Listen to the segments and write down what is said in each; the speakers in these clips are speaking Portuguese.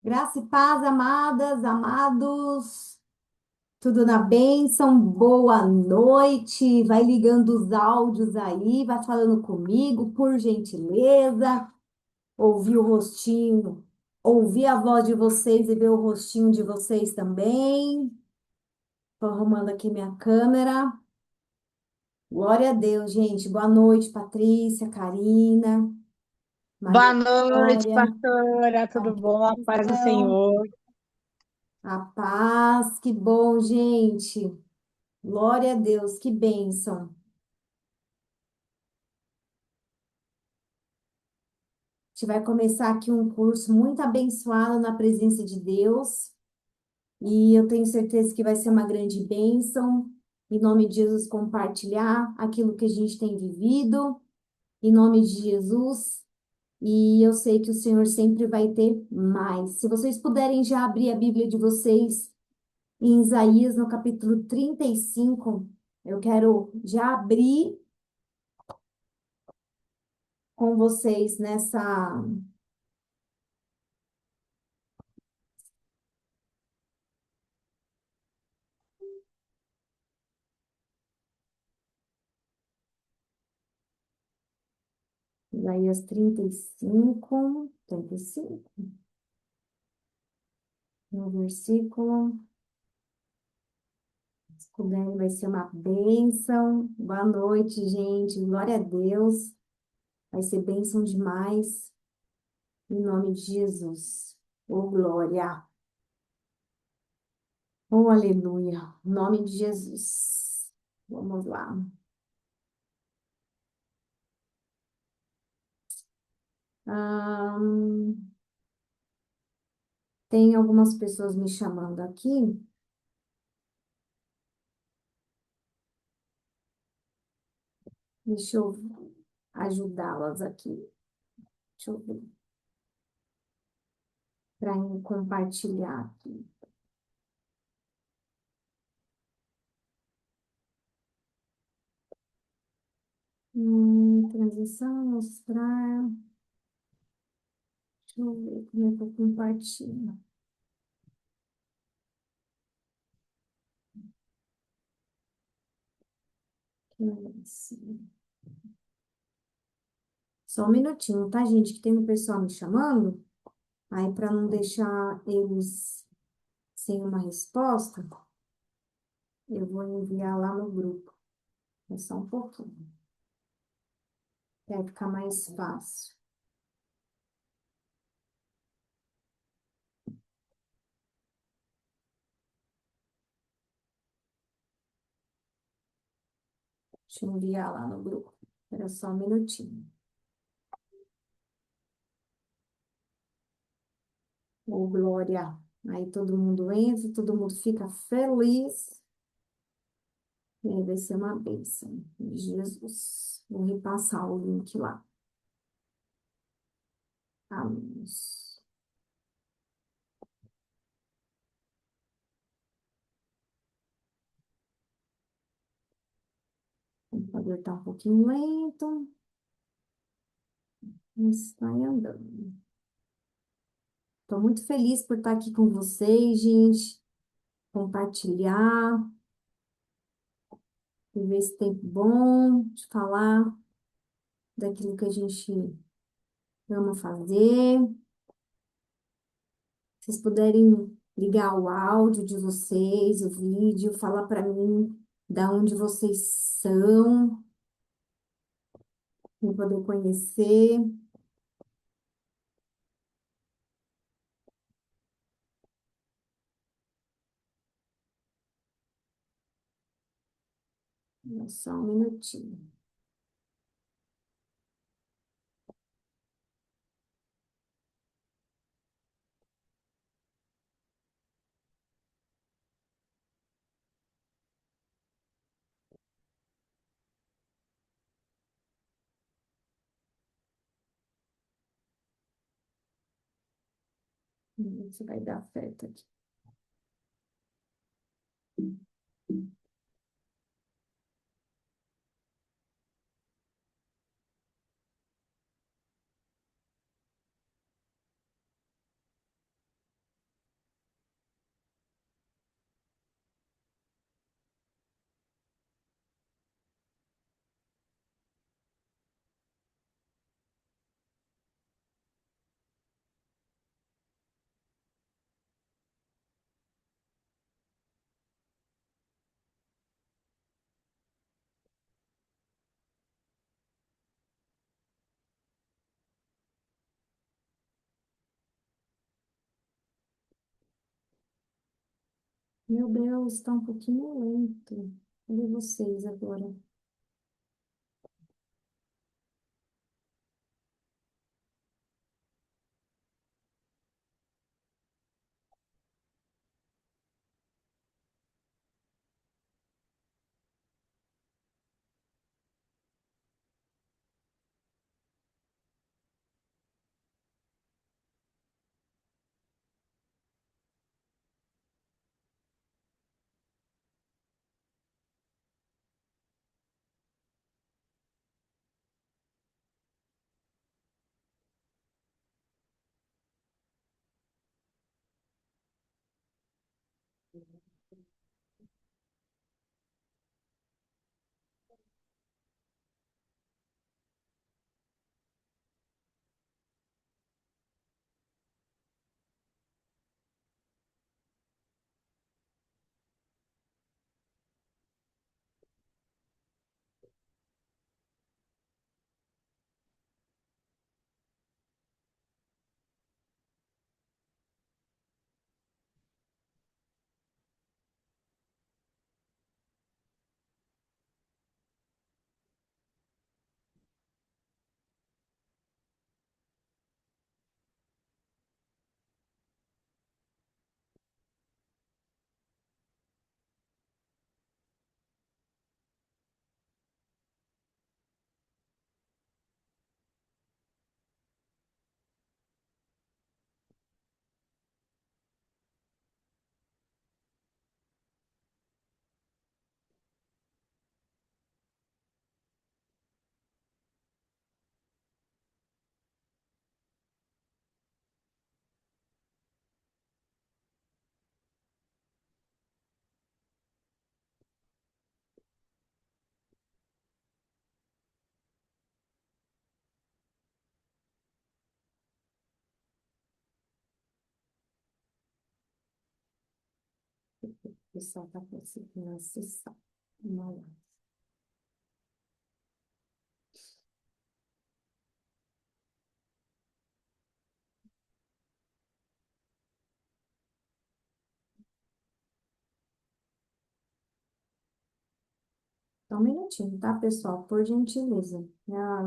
Graça e paz, amadas, amados, tudo na bênção, boa noite. Vai ligando os áudios aí, vai falando comigo, por gentileza. Ouvir o rostinho, ouvir a voz de vocês e ver o rostinho de vocês também. Estou arrumando aqui minha câmera. Glória a Deus, gente. Boa noite, Patrícia, Karina, Maria Boa noite, Glória. pastora. Tudo bom? A paz do Então, Senhor. a paz, que bom, gente. Glória a Deus, que bênção. A gente vai começar aqui um curso muito abençoado na presença de Deus e eu tenho certeza que vai ser uma grande bênção. Em nome de Jesus, compartilhar aquilo que a gente tem vivido, em nome de Jesus. E eu sei que o Senhor sempre vai ter mais. Se vocês puderem já abrir a Bíblia de vocês em Isaías, no capítulo 35, eu quero já abrir com vocês nessa. Isaías 35, no versículo, se puder, vai ser uma bênção. Boa noite, gente. Glória a Deus. Vai ser bênção demais. Em nome de Jesus. Oh, glória. Oh, aleluia. Em nome de Jesus. Vamos lá. Ahn, tem algumas pessoas me chamando aqui. Deixa eu ajudá-las aqui. Deixa eu ver. Para compartilhar aqui. Transição, mostrar. Deixa eu ver como é que eu compartilho. Aqui assim. Só um minutinho, tá, gente? Que tem um pessoal me chamando. Aí, para não deixar eles sem uma resposta, eu vou enviar lá no grupo. É só um pouquinho. Vai ficar mais fácil. Deixa eu enviar lá no grupo. Espera só um minutinho. Ô, Glória. Aí todo mundo entra, todo mundo fica feliz. E aí vai ser uma bênção. Jesus. Vou repassar o link lá. Amém. O computador está um pouquinho lento, mas vai andando. Estou muito feliz por estar aqui com vocês, gente. Compartilhar, viver esse tempo bom de falar daquilo que a gente ama fazer. Se vocês puderem ligar o áudio de vocês, o vídeo, falar para mim da onde vocês são, para poder conhecer. Só um minutinho. Vamos ver se vai dar certo aqui. Meu Deus, está um pouquinho lento. Cadê vocês agora? O pessoal está conseguindo acessar. Vamos lá. Só um minutinho, tá, pessoal? Por gentileza.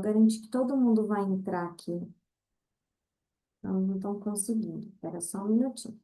Garantir que todo mundo vai entrar aqui. Não estão conseguindo. Espera só um minutinho.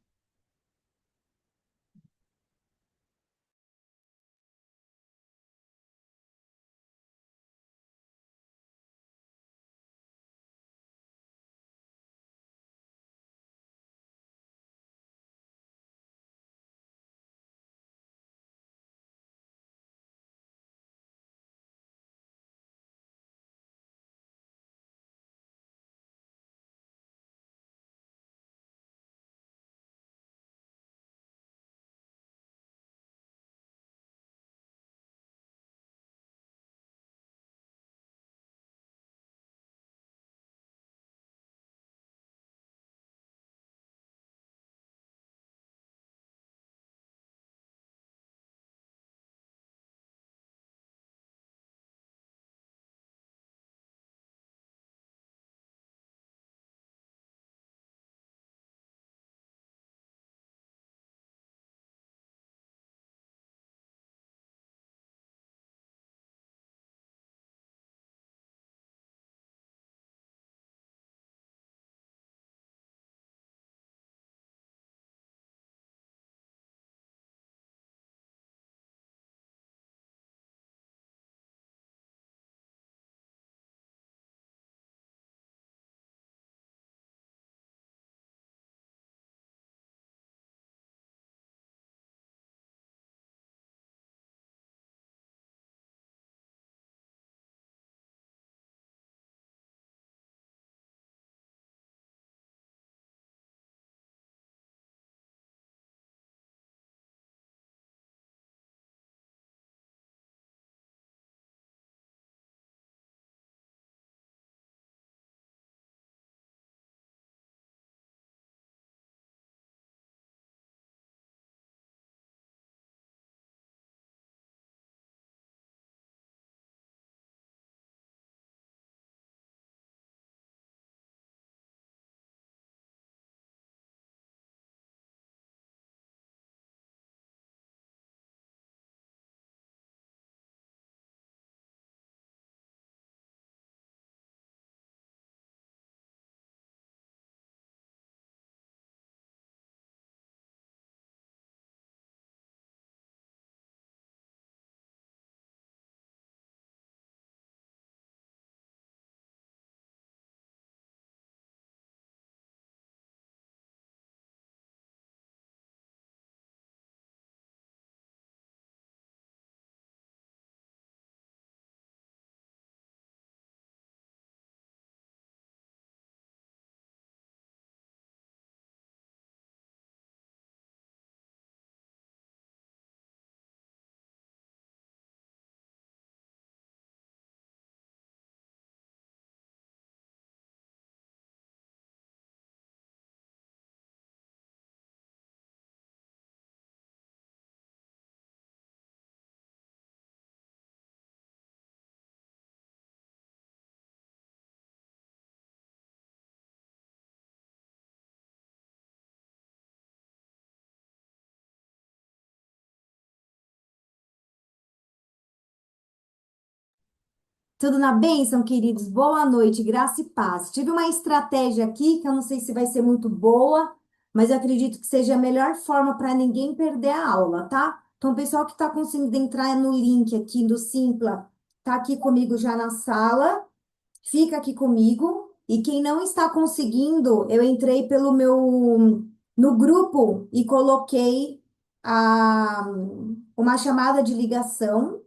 Tudo na bênção, queridos? Boa noite, graça e paz. Tive uma estratégia aqui que eu não sei se vai ser muito boa, mas eu acredito que seja a melhor forma para ninguém perder a aula, tá? Então, o pessoal que está conseguindo entrar no link aqui do Simpla, tá aqui comigo já na sala, fica aqui comigo. E quem não está conseguindo, eu entrei pelo meu no grupo e coloquei a, uma chamada de ligação.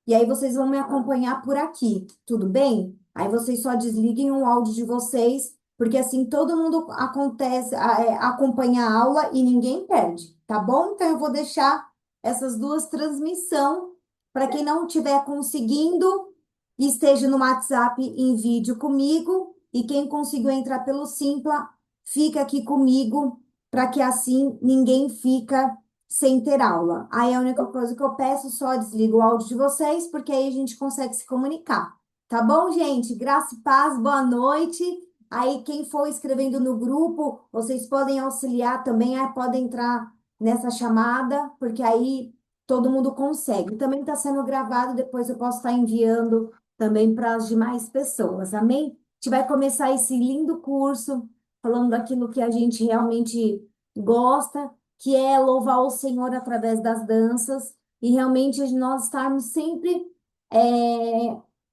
E aí vocês vão me acompanhar por aqui, tudo bem? Aí vocês só desliguem o áudio de vocês, porque assim todo mundo acompanha a aula e ninguém perde, tá bom? Então eu vou deixar essas duas transmissões para quem não estiver conseguindo, esteja no WhatsApp em vídeo comigo, e quem conseguiu entrar pelo Simpla, fica aqui comigo, para que assim ninguém fica sem ter aula. Aí a única coisa que eu peço, só desliga o áudio de vocês, porque aí a gente consegue se comunicar. Tá bom, gente? Graça e paz, boa noite. Aí quem for escrevendo no grupo, vocês podem auxiliar também, aí podem entrar nessa chamada, porque aí todo mundo consegue. Também está sendo gravado, depois eu posso estar enviando também para as demais pessoas. Amém? A gente vai começar esse lindo curso falando daquilo que a gente realmente gosta, que é louvar o Senhor através das danças e realmente nós estarmos sempre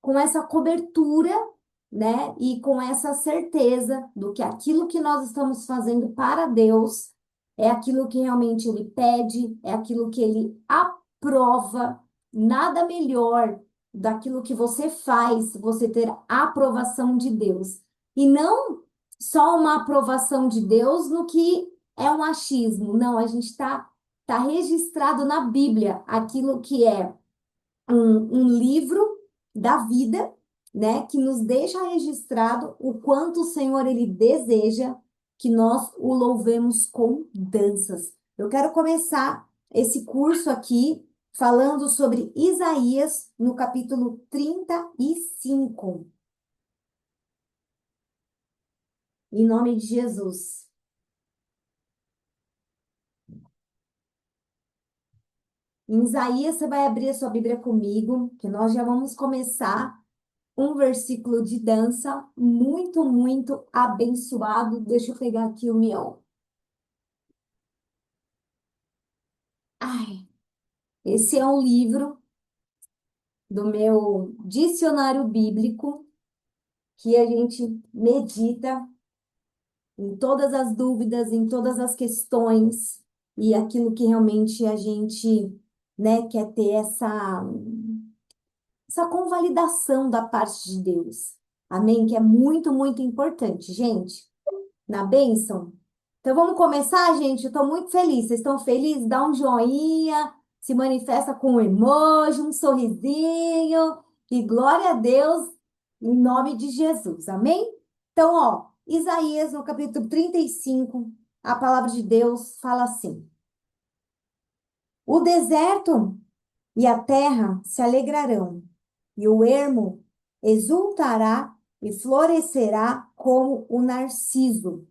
com essa cobertura, né? E com essa certeza do que aquilo que nós estamos fazendo para Deus é aquilo que realmente Ele pede, é aquilo que Ele aprova. Nada melhor daquilo que você faz, você ter a aprovação de Deus. E não só uma aprovação de Deus no que é um achismo. Não, a gente tá registrado na Bíblia aquilo que é um livro da vida, né? Que nos deixa registrado o quanto o Senhor ele deseja que nós o louvemos com danças. Eu quero começar esse curso aqui falando sobre Isaías no capítulo 35. Em nome de Jesus. Em Isaías, você vai abrir a sua Bíblia comigo, que nós já vamos começar um versículo de dança muito, muito abençoado. Deixa eu pegar aqui o meu. Ai, esse é um livro do meu dicionário bíblico que a gente medita em todas as dúvidas, em todas as questões e aquilo que realmente a gente, né, quer ter essa convalidação da parte de Deus. Amém? Que é muito, muito importante, gente. Na bênção. Então vamos começar, gente? Eu estou muito feliz. Vocês estão felizes? Dá um joinha, se manifesta com um emoji, um sorrisinho. E glória a Deus, em nome de Jesus. Amém? Então, ó, Isaías, no capítulo 35, a palavra de Deus fala assim: O deserto e a terra se alegrarão, e o ermo exultará e florescerá como o narciso.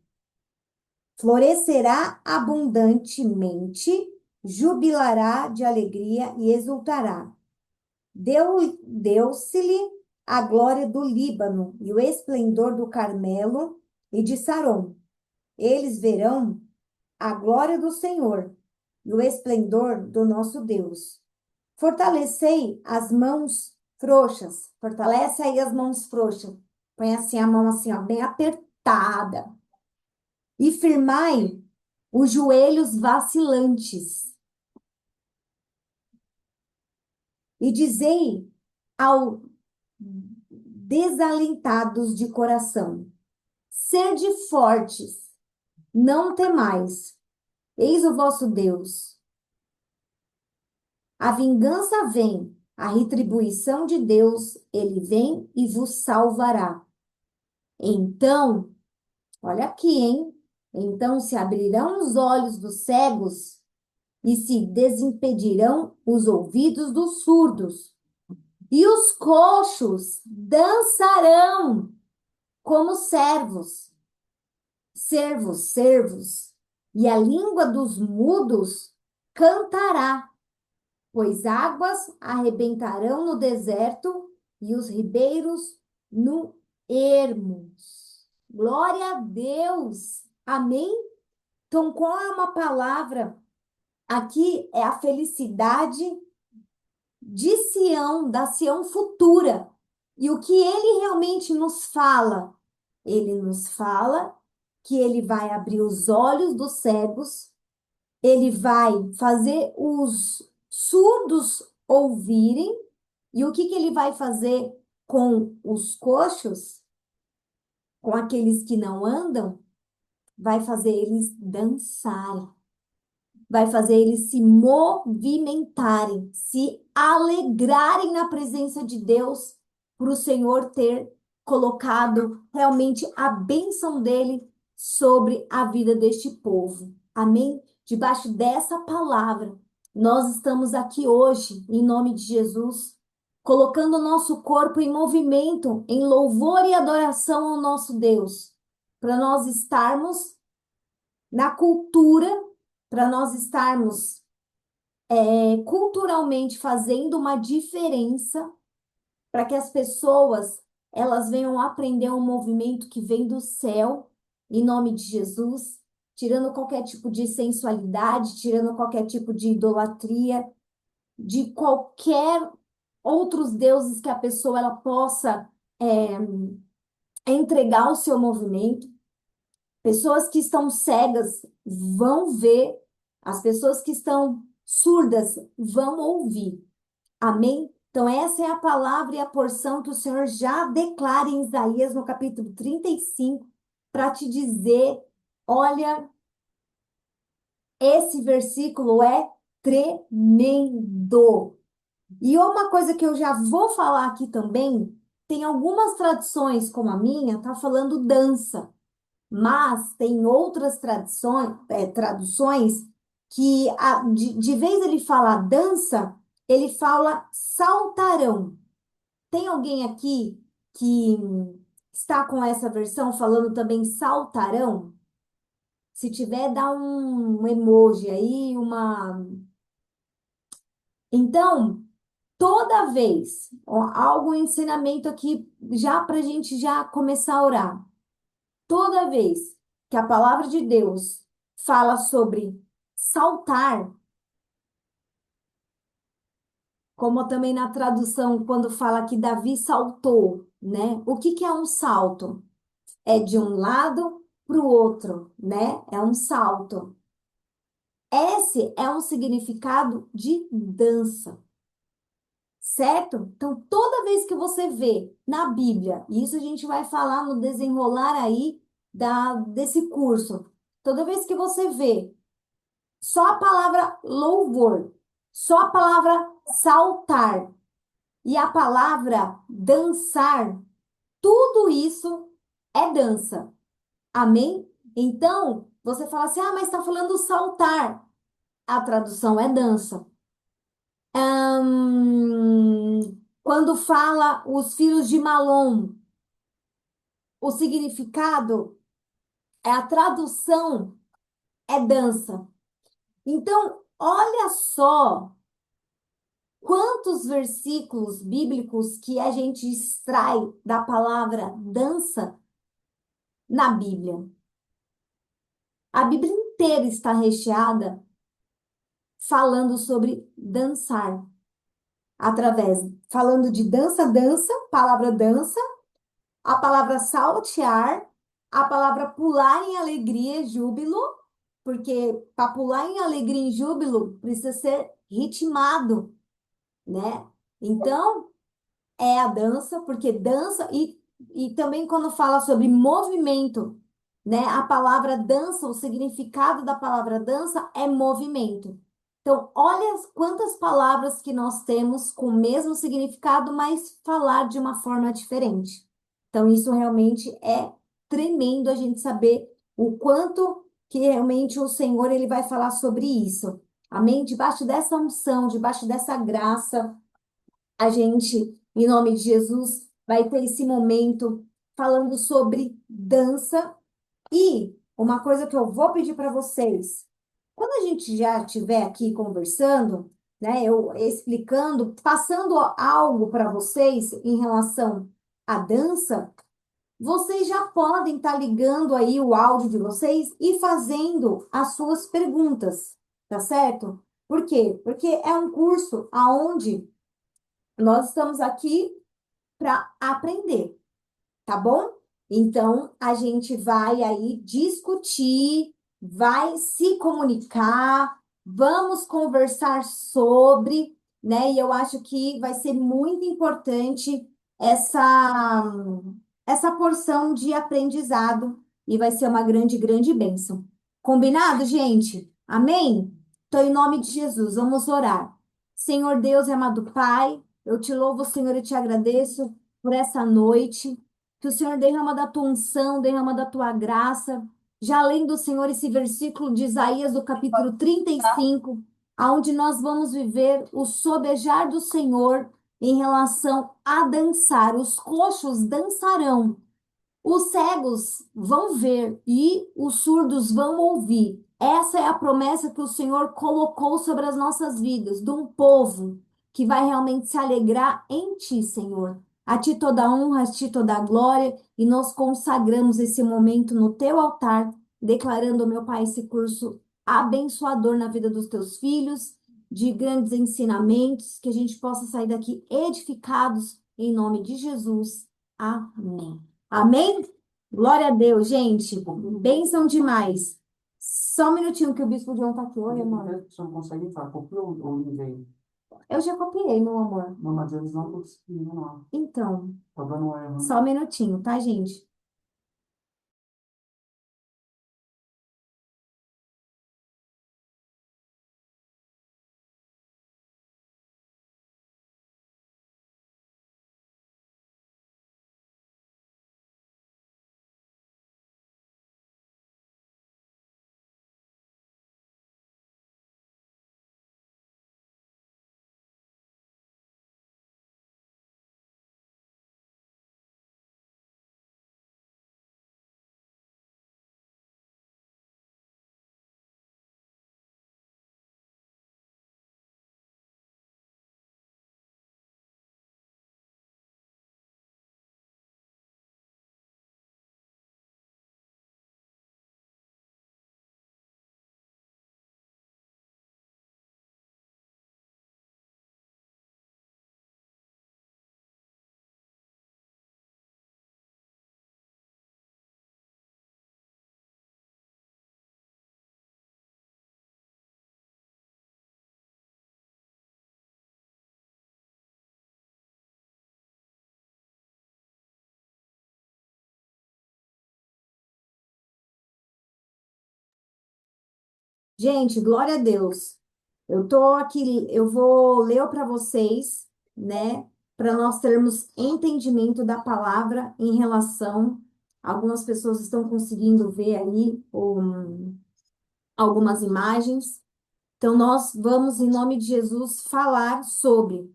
Florescerá abundantemente, jubilará de alegria e exultará. Deu-se-lhe a glória do Líbano e o esplendor do Carmelo e de Sarom. Eles verão a glória do Senhor e o esplendor do nosso Deus. Fortalecei as mãos frouxas. Fortalece aí as mãos frouxas. Põe assim a mão assim, ó, bem apertada. E firmai os joelhos vacilantes. E dizei ao desalentados de coração: sede fortes, não temais. Eis o vosso Deus. A vingança vem, a retribuição de Deus, ele vem e vos salvará. Então, olha aqui, hein? Então se abrirão os olhos dos cegos e se desimpedirão os ouvidos dos surdos, e os coxos dançarão como servos, e a língua dos mudos cantará, pois águas arrebentarão no deserto e os ribeiros no ermos. Glória a Deus. Amém? Então, qual é uma palavra? Aqui é a felicidade de Sião, da Sião futura. E o que ele realmente nos fala? Ele nos fala que ele vai abrir os olhos dos cegos, ele vai fazer os surdos ouvirem, e o que que ele vai fazer com os coxos, com aqueles que não andam? Vai fazer eles dançarem, vai fazer eles se movimentarem, se alegrarem na presença de Deus, por o Senhor ter colocado realmente a bênção dele sobre a vida deste povo. Amém? Debaixo dessa palavra, nós estamos aqui hoje, em nome de Jesus, colocando o nosso corpo em movimento, em louvor e adoração ao nosso Deus, para nós estarmos na cultura, para nós estarmos culturalmente fazendo uma diferença, para que as pessoas elas venham aprender um movimento que vem do céu, em nome de Jesus, tirando qualquer tipo de sensualidade, tirando qualquer tipo de idolatria, de qualquer outros deuses que a pessoa ela possa entregar o seu movimento. Pessoas que estão cegas vão ver, as pessoas que estão surdas vão ouvir. Amém? Então, essa é a palavra e a porção que o Senhor já declara em Isaías, no capítulo 35, para te dizer: olha, esse versículo é tremendo. E uma coisa que eu já vou falar aqui também, tem algumas traduções, como a minha, tá falando dança. Mas tem outras traduções que, de vez ele falar dança, ele fala saltarão. Tem alguém aqui que está com essa versão falando também saltarão? Se tiver, dá um emoji aí, uma. Então, toda vez, ó, algo ensinamento aqui já para a gente já começar a orar. Toda vez que a palavra de Deus fala sobre saltar, como também na tradução, quando fala que Davi saltou, né? O que que é um salto? É de um lado para o outro, né? É um salto. Esse é um significado de dança, certo? Então, toda vez que você vê na Bíblia, e isso a gente vai falar no desenrolar aí desse curso, toda vez que você vê só a palavra louvor, só a palavra saltar e a palavra dançar, tudo isso é dança. Amém? Então, você fala assim: ah, mas está falando saltar. A tradução é dança. Quando fala os filhos de Malom, o significado a tradução é dança. Então, olha só quantos versículos bíblicos que a gente extrai da palavra dança na Bíblia. A Bíblia inteira está recheada falando sobre dançar. Falando de dança, dança, palavra dança, a palavra saltear, a palavra pular em alegria, júbilo, porque para pular em alegria e júbilo precisa ser ritmado, né? Então, é a dança, porque dança, e também quando fala sobre movimento, né? A palavra dança, o significado da palavra dança é movimento. Então, olha quantas palavras que nós temos com o mesmo significado, mas falar de uma forma diferente. Então, isso realmente é tremendo a gente saber o quanto que realmente o Senhor ele vai falar sobre isso. Amém? Debaixo dessa unção, debaixo dessa graça, a gente, em nome de Jesus, vai ter esse momento falando sobre dança. E uma coisa que eu vou pedir para vocês, quando a gente já estiver aqui conversando, né? Eu explicando, passando algo para vocês em relação à dança, vocês já podem estar ligando aí o áudio de vocês e fazendo as suas perguntas, tá certo? Por quê? Porque é um curso aonde nós estamos aqui para aprender, tá bom? Então, a gente vai aí discutir, vai se comunicar, vamos conversar sobre, né? E eu acho que vai ser muito importante essa essa porção de aprendizado e vai ser uma grande, grande bênção. Combinado, gente? Amém? Então, em nome de Jesus, vamos orar. Senhor Deus e amado Pai, eu te louvo, Senhor, e te agradeço por essa noite. Que o Senhor derrama da tua unção, derrama da tua graça. Já lendo, Senhor, esse versículo de Isaías, do capítulo 35, aonde nós vamos viver o sobejar do Senhor em relação a dançar. Os coxos dançarão, os cegos vão ver e os surdos vão ouvir. Essa é a promessa que o Senhor colocou sobre as nossas vidas, de um povo que vai realmente se alegrar em Ti, Senhor. A Ti toda a honra, a Ti toda a glória, e nós consagramos esse momento no Teu altar, declarando, meu Pai, esse curso abençoador na vida dos Teus filhos, de grandes ensinamentos, que a gente possa sair daqui edificados, em nome de Jesus. Amém. Amém? Glória a Deus, gente. Bênção demais. Só um minutinho que o bispo João tá aqui. Oi, amor. Você não consegue falar, copiou ou não veio? Eu já copiei, meu amor. Não, mas eles não estão conseguindo, não. Então, Tá dando erro. só um minutinho, tá, gente? Gente, glória a Deus. Eu tô aqui, eu vou ler para vocês, né, para nós termos entendimento da palavra em relação. Algumas pessoas estão conseguindo ver aí algumas imagens. Então, nós vamos, em nome de Jesus, falar sobre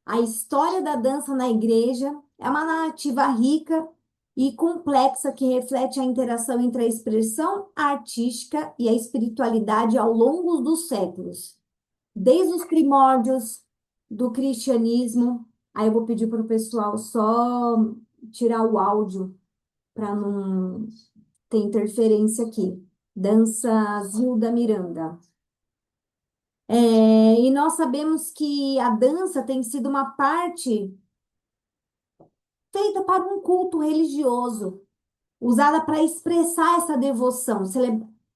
a história da dança na igreja. É uma narrativa rica e complexa que reflete a interação entre a expressão artística e a espiritualidade ao longo dos séculos, desde os primórdios do cristianismo. Aí eu vou pedir para o pessoal só tirar o áudio para não ter interferência aqui. Dança Zilda Miranda. E nós sabemos que a dança tem sido uma parte feita para um culto religioso, usada para expressar essa devoção,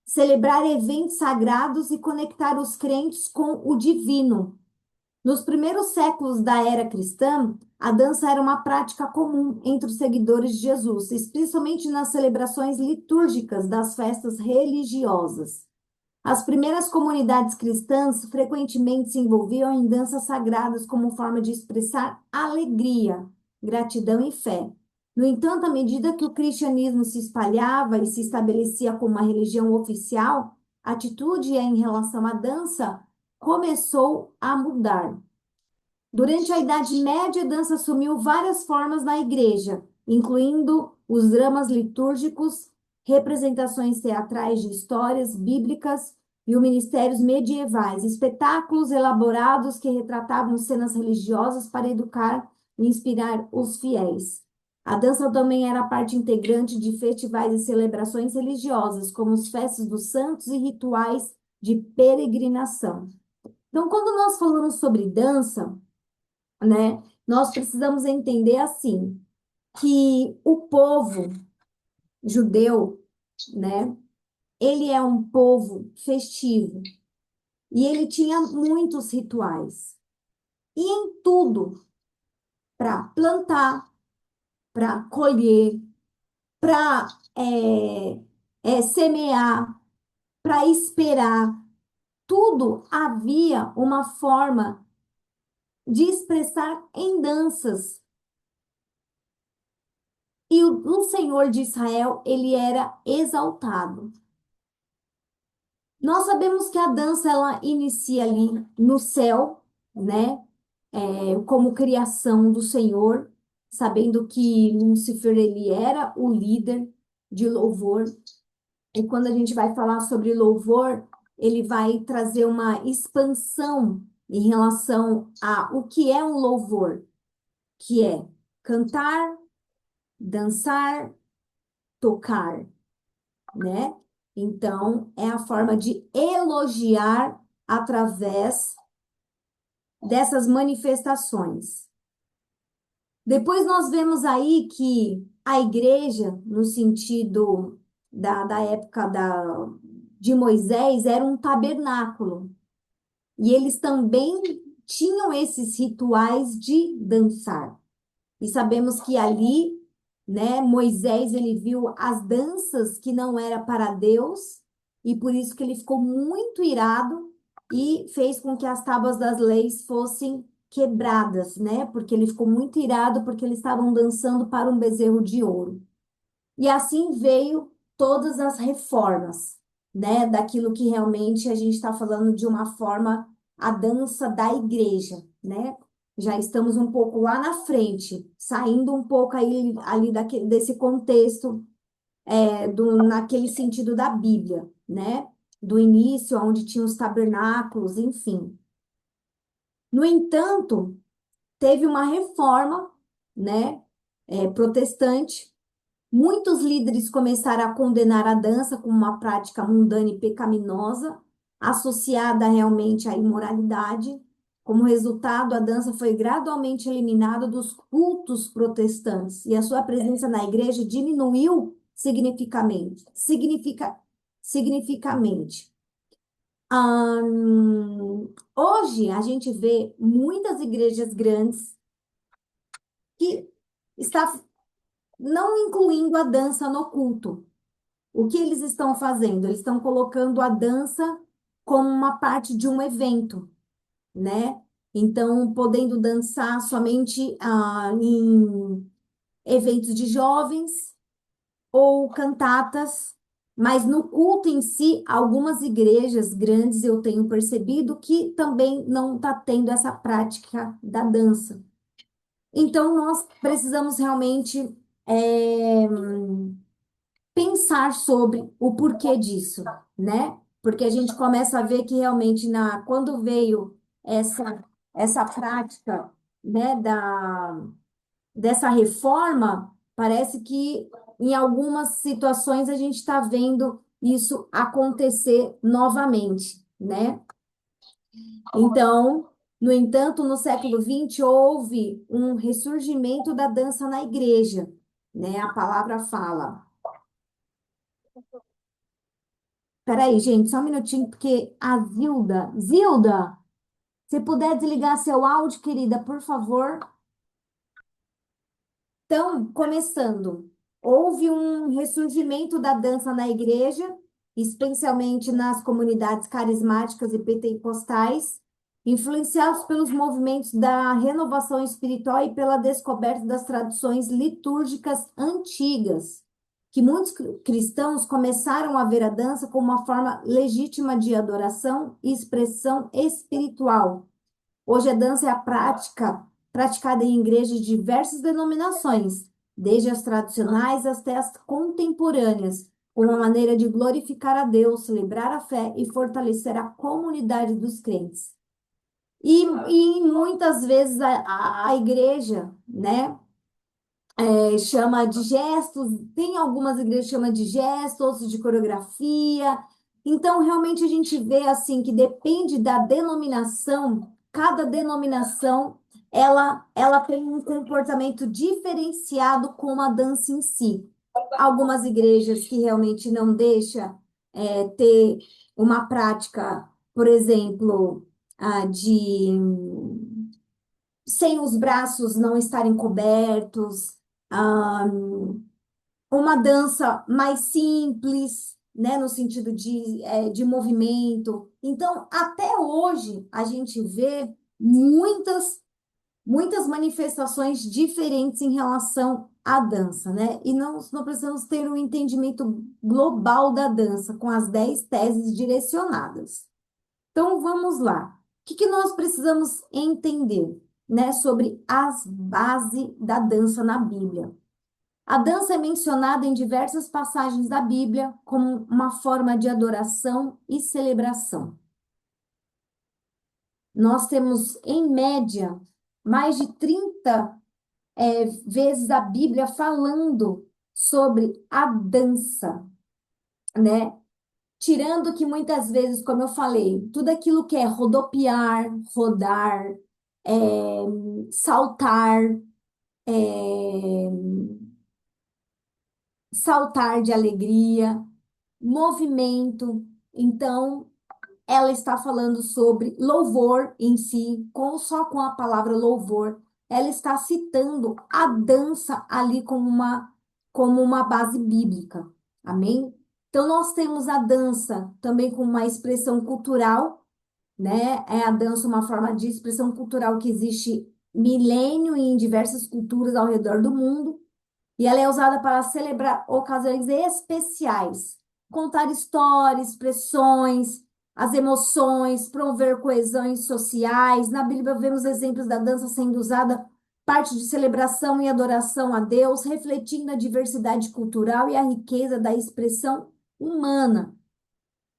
celebrar eventos sagrados e conectar os crentes com o divino. Nos primeiros séculos da era cristã, a dança era uma prática comum entre os seguidores de Jesus, especialmente nas celebrações litúrgicas das festas religiosas. As primeiras comunidades cristãs frequentemente se envolviam em danças sagradas como forma de expressar alegria, gratidão e fé. No entanto, à medida que o cristianismo se espalhava e se estabelecia como uma religião oficial, a atitude em relação à dança começou a mudar. Durante a Idade Média, a dança assumiu várias formas na igreja, incluindo os dramas litúrgicos, representações teatrais de histórias bíblicas e os ministérios medievais, espetáculos elaborados que retratavam cenas religiosas para educar e inspirar os fiéis. A dança também era parte integrante de festivais e celebrações religiosas, como as festas dos santos e rituais de peregrinação. Então, quando nós falamos sobre dança, né, nós precisamos entender assim, que o povo judeu, né, ele é um povo festivo e ele tinha muitos rituais. E em tudo, para plantar, para colher, para semear, para esperar, tudo havia uma forma de expressar em danças. E o Senhor de Israel, ele era exaltado. Nós sabemos que a dança, ela inicia ali no céu, né? Como criação do Senhor, sabendo que Lúcifer, ele era o líder de louvor. E quando a gente vai falar sobre louvor, ele vai trazer uma expansão em relação a o que é um louvor, que é cantar, dançar, tocar, né? Então, é a forma de elogiar através dessas manifestações. Depois nós vemos aí que a igreja, no sentido da época de Moisés, era um tabernáculo. E eles também tinham esses rituais de dançar. E sabemos que ali, né, Moisés, ele viu as danças que não era para Deus, e por isso que ele ficou muito irado e fez com que as tábuas das leis fossem quebradas, né? Porque ele ficou muito irado porque eles estavam dançando para um bezerro de ouro. E assim veio todas as reformas, né? Daquilo que realmente a gente está falando de uma forma, a dança da igreja, né? Já estamos um pouco lá na frente, saindo um pouco aí, ali desse contexto, naquele sentido da Bíblia, né? Do início, onde tinha os tabernáculos, enfim. No entanto, teve uma reforma, né? Protestante. Muitos líderes começaram a condenar a dança como uma prática mundana e pecaminosa, associada realmente à imoralidade. Como resultado, a dança foi gradualmente eliminada dos cultos protestantes e a sua presença na igreja diminuiu significativamente. Hoje, a gente vê muitas igrejas grandes que está não incluindo a dança no culto. O que eles estão fazendo? Eles estão colocando a dança como uma parte de um evento, né? Então, podendo dançar somente em eventos de jovens ou cantatas, mas no culto em si, algumas igrejas grandes eu tenho percebido que também não está tendo essa prática da dança. Então, nós precisamos realmente pensar sobre o porquê disso, né? Porque a gente começa a ver que realmente quando veio essa prática, né, dessa reforma, parece que em algumas situações a gente está vendo isso acontecer novamente, né? Então, no entanto, no século XX houve um ressurgimento da dança na igreja, né? A palavra fala. Peraí, gente, só um minutinho, porque a Zilda, se puder desligar seu áudio, querida, por favor. Então, começando, houve um ressurgimento da dança na igreja, especialmente nas comunidades carismáticas e pentecostais, influenciados pelos movimentos da renovação espiritual e pela descoberta das tradições litúrgicas antigas, que muitos cristãos começaram a ver a dança como uma forma legítima de adoração e expressão espiritual. Hoje a dança é a prática praticada em igrejas de diversas denominações, desde as tradicionais até as contemporâneas, como uma maneira de glorificar a Deus, celebrar a fé e fortalecer a comunidade dos crentes. E muitas vezes a igreja, né, chama de gestos, tem algumas igrejas que chamam de gestos, outras de coreografia. Então, realmente a gente vê assim que depende da denominação, cada denominação ela tem um comportamento diferenciado com a dança em si. Algumas igrejas que realmente não deixam ter uma prática, por exemplo, de sem os braços não estarem cobertos, ah, uma dança mais simples, né, no sentido de movimento. Então, até hoje, a gente vê muitas manifestações diferentes em relação à dança, né? E não precisamos ter um entendimento global da dança, com as 10 teses direcionadas. Então, vamos lá. O que nós precisamos entender, né, sobre as bases da dança na Bíblia? A dança é mencionada em diversas passagens da Bíblia como uma forma de adoração e celebração. Nós temos, em média, mais de 30 vezes a Bíblia falando sobre a dança, né? Tirando que muitas vezes, como eu falei, tudo aquilo que é rodopiar, rodar, saltar, é, saltar de alegria, movimento. Então, ela está falando sobre louvor em si, só com a palavra louvor, ela está citando a dança ali como uma base bíblica. Amém? Então, nós temos a dança também como uma expressão cultural, né? É a dança uma forma de expressão cultural que existe milênio em diversas culturas ao redor do mundo. E ela é usada para celebrar ocasiões especiais, contar histórias, expressões, as emoções, promover coesões sociais. Na Bíblia vemos exemplos da dança sendo usada parte de celebração e adoração a Deus, refletindo a diversidade cultural e a riqueza da expressão humana.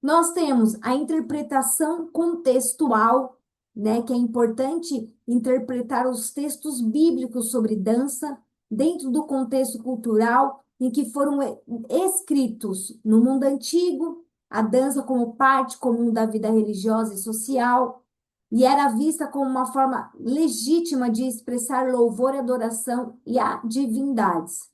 Nós temos a interpretação contextual, né, que é importante interpretar os textos bíblicos sobre dança dentro do contexto cultural em que foram escritos no mundo antigo, a dança como parte comum da vida religiosa e social, e era vista como uma forma legítima de expressar louvor e adoração e a divindades.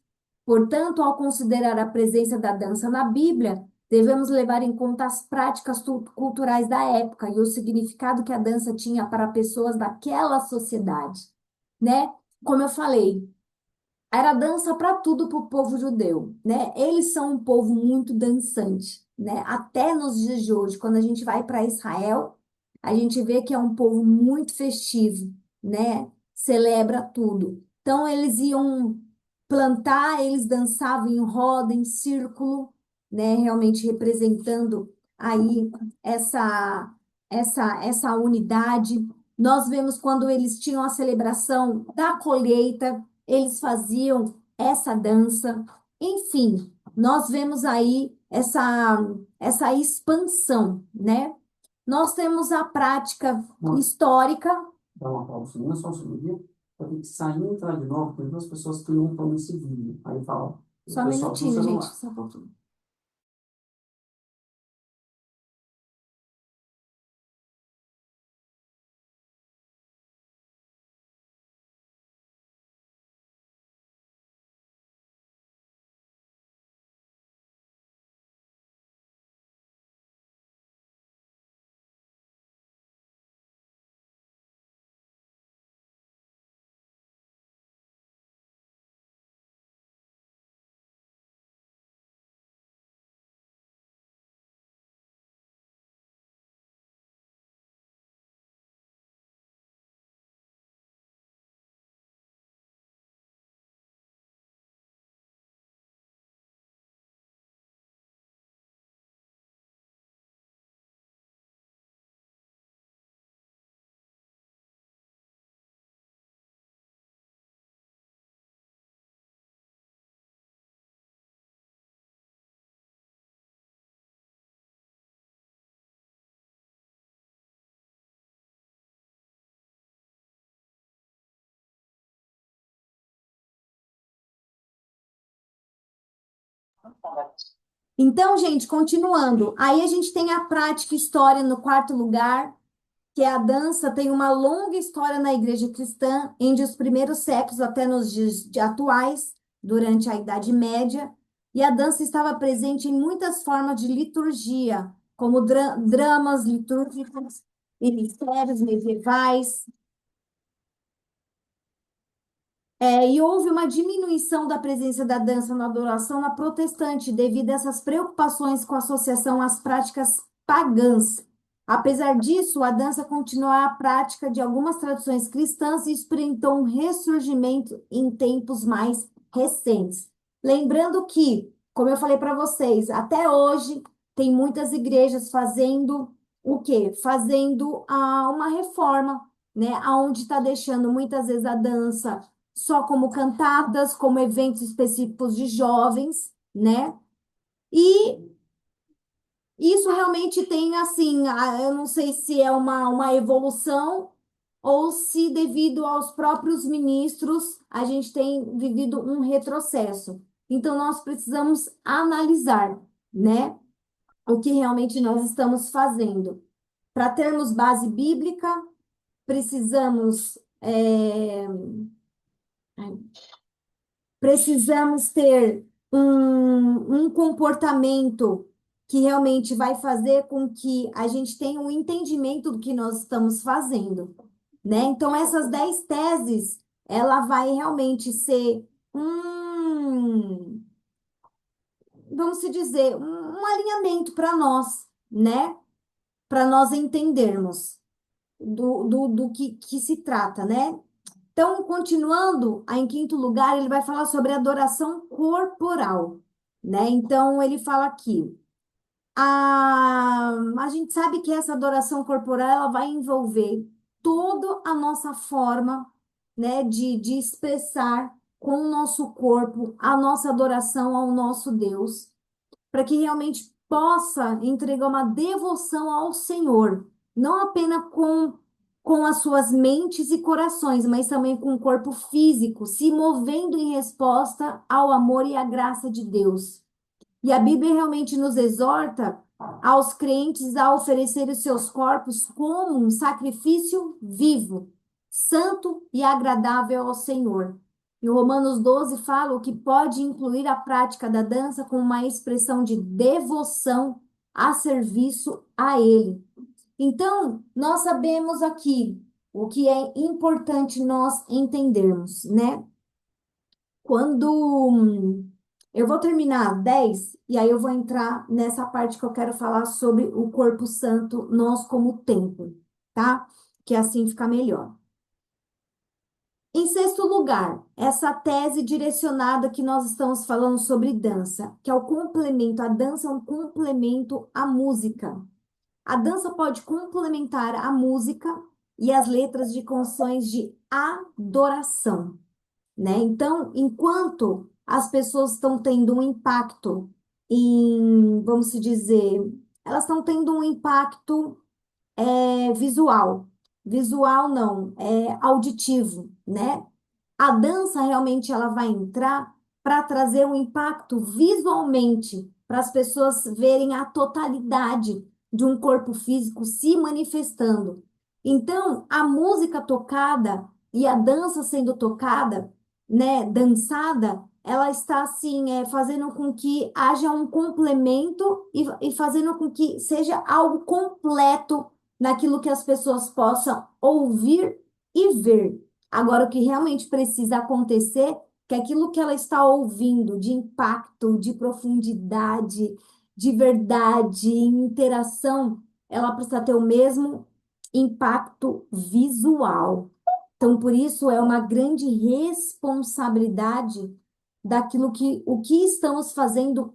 Portanto, ao considerar a presença da dança na Bíblia, devemos levar em conta as práticas culturais da época e o significado que a dança tinha para pessoas daquela sociedade, né? Como eu falei, era dança para tudo para o povo judeu, né? Eles são um povo muito dançante, né? Até nos dias de hoje, quando a gente vai para Israel, a gente vê que é um povo muito festivo, né? Celebra tudo. Então, eles iam plantar, eles dançavam em roda, em círculo, né? Realmente representando aí essa, essa unidade. Nós vemos quando eles tinham a celebração da colheita, eles faziam essa dança. Enfim, nós vemos aí essa expansão, né? Nós temos a prática histórica. Dá uma pausinha, só um segundinho. Eu tenho que sair e entrar de novo, tem duas pessoas que não estão nesse vídeo. Aí fala, Só o um pessoal do minutinho, gente, celular. só um pouquinho. Então, gente, continuando. Aí a gente tem a prática e história no quarto lugar, que é a dança tem uma longa história na igreja cristã, entre os primeiros séculos até nos atuais, durante a Idade Média, e a dança estava presente em muitas formas de liturgia, como dramas litúrgicos, ministérios medievais. E houve uma diminuição da presença da dança na adoração na protestante, devido a essas preocupações com a associação às práticas pagãs. Apesar disso, a dança continua a prática de algumas tradições cristãs e experimentou um ressurgimento em tempos mais recentes. Lembrando que, como eu falei para vocês, até hoje tem muitas igrejas fazendo o quê? Fazendo uma reforma, né? Onde está deixando muitas vezes a dança só como cantadas, como eventos específicos de jovens, né? E isso realmente tem, assim, eu não sei se é uma evolução ou se, devido aos próprios ministros, a gente tem vivido um retrocesso. Então, nós precisamos analisar, né, o que realmente nós estamos fazendo. Para termos base bíblica, precisamos. Precisamos ter um comportamento que realmente vai fazer com que a gente tenha um entendimento do que nós estamos fazendo, né? Então, essas 10 teses, ela vai realmente ser vamos se dizer, um alinhamento para nós, né? Para nós entendermos do que se trata, né? Então, continuando, em quinto lugar, ele vai falar sobre adoração corporal, né? Então, ele fala aqui, a gente sabe que essa adoração corporal, ela vai envolver toda a nossa forma, né, de expressar com o nosso corpo a nossa adoração ao nosso Deus, para que realmente possa entregar uma devoção ao Senhor, não apenas com as suas mentes e corações, mas também com o corpo físico, se movendo em resposta ao amor e à graça de Deus. E a Bíblia realmente nos exorta aos crentes a oferecer os seus corpos como um sacrifício vivo, santo e agradável ao Senhor. E o Romanos 12 fala o que pode incluir a prática da dança como uma expressão de devoção a serviço a Ele. Então, nós sabemos aqui o que é importante nós entendermos, né? Quando eu vou terminar 10 e aí eu vou entrar nessa parte que eu quero falar sobre o corpo santo, nós como templo, tá? Que assim fica melhor. Em sexto lugar, essa tese direcionada que nós estamos falando sobre dança, que é o complemento, a dança é um complemento à música. A dança pode complementar a música e as letras de canções de adoração, né? Então, enquanto as pessoas estão tendo um impacto vamos se dizer, elas estão tendo um impacto visual. Visual não, é auditivo, né? A dança realmente ela vai entrar para trazer um impacto visualmente, para as pessoas verem a totalidade de um corpo físico se manifestando. Então, a música tocada e a dança sendo tocada, né, dançada, ela está assim, fazendo com que haja um complemento e fazendo com que seja algo completo naquilo que as pessoas possam ouvir e ver. Agora, o que realmente precisa acontecer, que aquilo que ela está ouvindo de impacto, de profundidade, de verdade, interação, ela precisa ter o mesmo impacto visual. Então, por isso, é uma grande responsabilidade daquilo o que estamos fazendo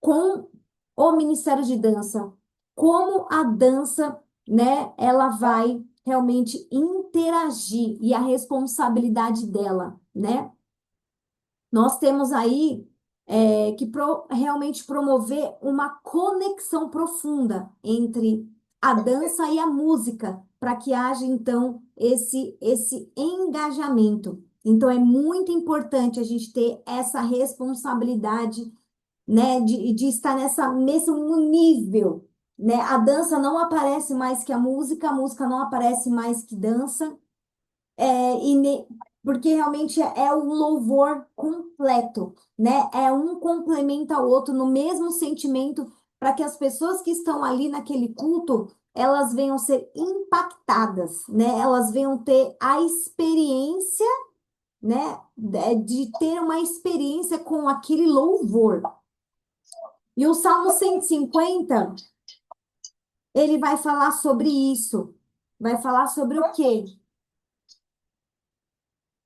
com o Ministério de Dança, como a dança, né, ela vai realmente interagir e a responsabilidade dela, né? Nós temos aí que realmente promover uma conexão profunda entre a dança e a música, para que haja então esse engajamento. Então é muito importante a gente ter essa responsabilidade né? De estar mesmo nível, né? A dança não aparece mais que a música não aparece mais que dança, é, e ne- porque realmente é o louvor completo, né? É um complementa ao outro no mesmo sentimento, para que as pessoas que estão ali naquele culto, elas venham ser impactadas, né? Elas venham ter a experiência, né? De ter uma experiência com aquele louvor. E o Salmo 150 ele vai falar sobre isso. Vai falar sobre o quê?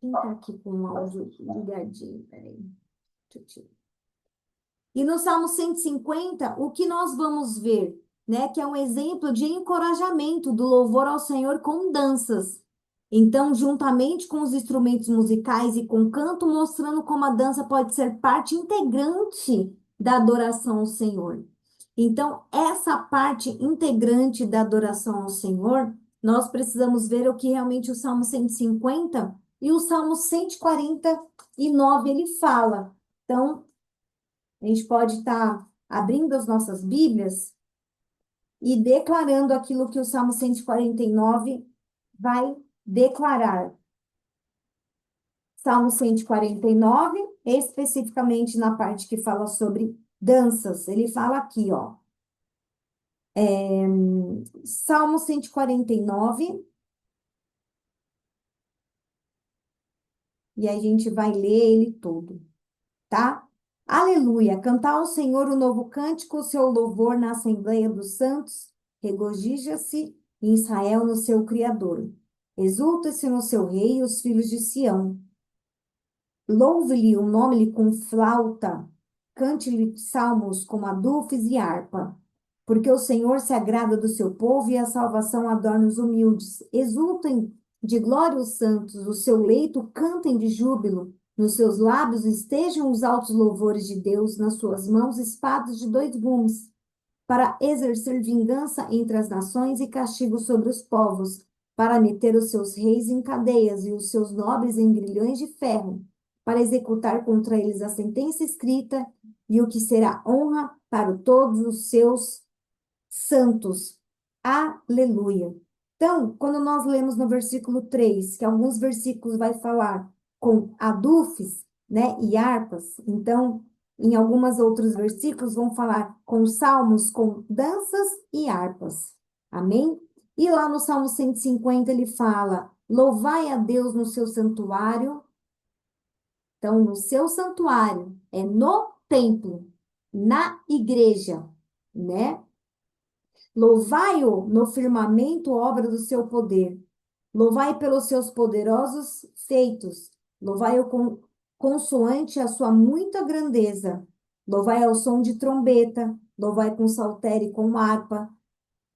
Quem tá aqui com o áudio ligadinho? Peraí. Deixa eu tirar. E no Salmo 150, o que nós vamos ver, né? Que é um exemplo de encorajamento do louvor ao Senhor com danças. Então, juntamente com os instrumentos musicais e com canto, mostrando como a dança pode ser parte integrante da adoração ao Senhor. Então, essa parte integrante da adoração ao Senhor, nós precisamos ver o que realmente o Salmo 150 e o Salmo 149 ele fala. Então, a gente pode estar abrindo as nossas Bíblias e declarando aquilo que o Salmo 149 vai declarar. Salmo 149, especificamente na parte que fala sobre danças. Ele fala aqui, ó. Salmo 149, e a gente vai ler ele todo, tá? Aleluia! Cantar ao Senhor o novo cântico, o seu louvor na Assembleia dos Santos. Regozija-se em Israel no seu Criador. Exulta-se no seu Rei, os filhos de Sião. Louve-lhe o nome-lhe com flauta, cante-lhe salmos com adufes e harpa. Porque o Senhor se agrada do seu povo e a salvação adorna os humildes. Exultem de glória os santos, o seu leito cantem de júbilo. Nos seus lábios estejam os altos louvores de Deus, nas suas mãos espadas de dois gumes, para exercer vingança entre as nações e castigo sobre os povos, para meter os seus reis em cadeias e os seus nobres em grilhões de ferro, para executar contra eles a sentença escrita e o que será honra para todos os seus santos. Aleluia. Então, quando nós lemos no versículo 3, que alguns versículos vai falar com adufes, né, e harpas, então, em alguns outros versículos vão falar com salmos, com danças e harpas. Amém? E lá no Salmo 150 ele fala: louvai a Deus no seu santuário. Então, no seu santuário, é no templo, na igreja, né? Louvai-o no firmamento, obra do seu poder. Louvai pelos seus poderosos feitos. Louvai-o consoante a sua muita grandeza. Louvai ao som de trombeta. Louvai com saltério e com harpa.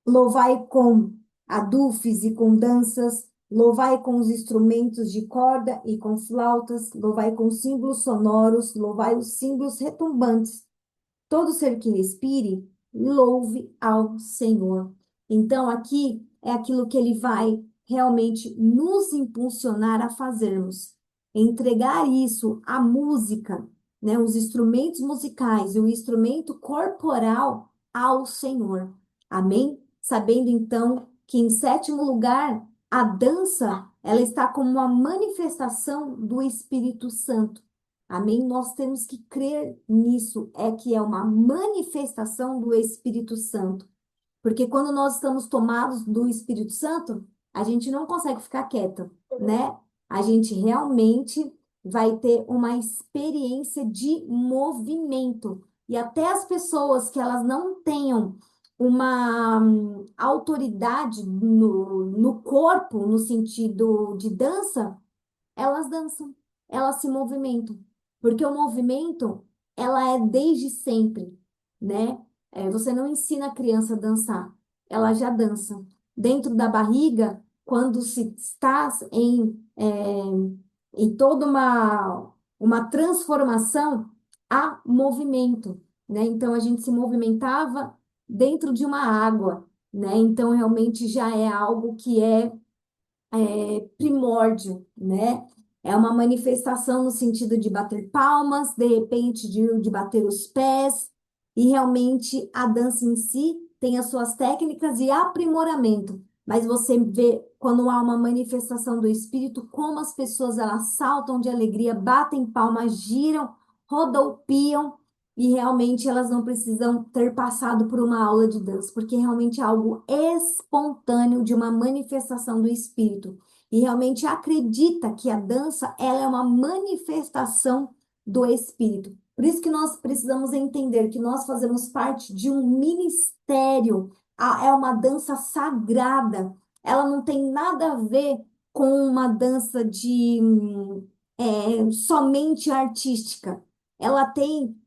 Louvai com adufes e com danças. Louvai com os instrumentos de corda e com flautas. Louvai com símbolos sonoros. Louvai os símbolos retumbantes. Todo ser que respire, louve ao Senhor. Então, aqui é aquilo que ele vai realmente nos impulsionar a fazermos. Entregar isso, a música, né, os instrumentos musicais e o instrumento corporal ao Senhor. Amém? Sabendo então que em sétimo lugar, a dança, ela está como uma manifestação do Espírito Santo. Amém? Nós temos que crer nisso, é que é uma manifestação do Espírito Santo. Porque quando nós estamos tomados do Espírito Santo, a gente não consegue ficar quieto, né? A gente realmente vai ter uma experiência de movimento. E até as pessoas que elas não tenham uma autoridade no corpo, no sentido de dança, elas dançam, elas se movimentam, porque o movimento, ela é desde sempre, né? Você não ensina a criança a dançar, ela já dança. Dentro da barriga, quando se está em toda uma transformação, há movimento, né? Então, a gente se movimentava dentro de uma água, né? Então, realmente já é algo que é primórdio, né? É uma manifestação no sentido de bater palmas, de repente de bater os pés, e realmente a dança em si tem as suas técnicas e aprimoramento. Mas você vê quando há uma manifestação do espírito, como as pessoas elas saltam de alegria, batem palmas, giram, rodopiam, e realmente elas não precisam ter passado por uma aula de dança, porque realmente é algo espontâneo de uma manifestação do espírito e realmente acredita que a dança ela é uma manifestação do Espírito. Por isso que nós precisamos entender que nós fazemos parte de um ministério, é uma dança sagrada. Ela não tem nada a ver com uma dança de somente artística. Ela tem,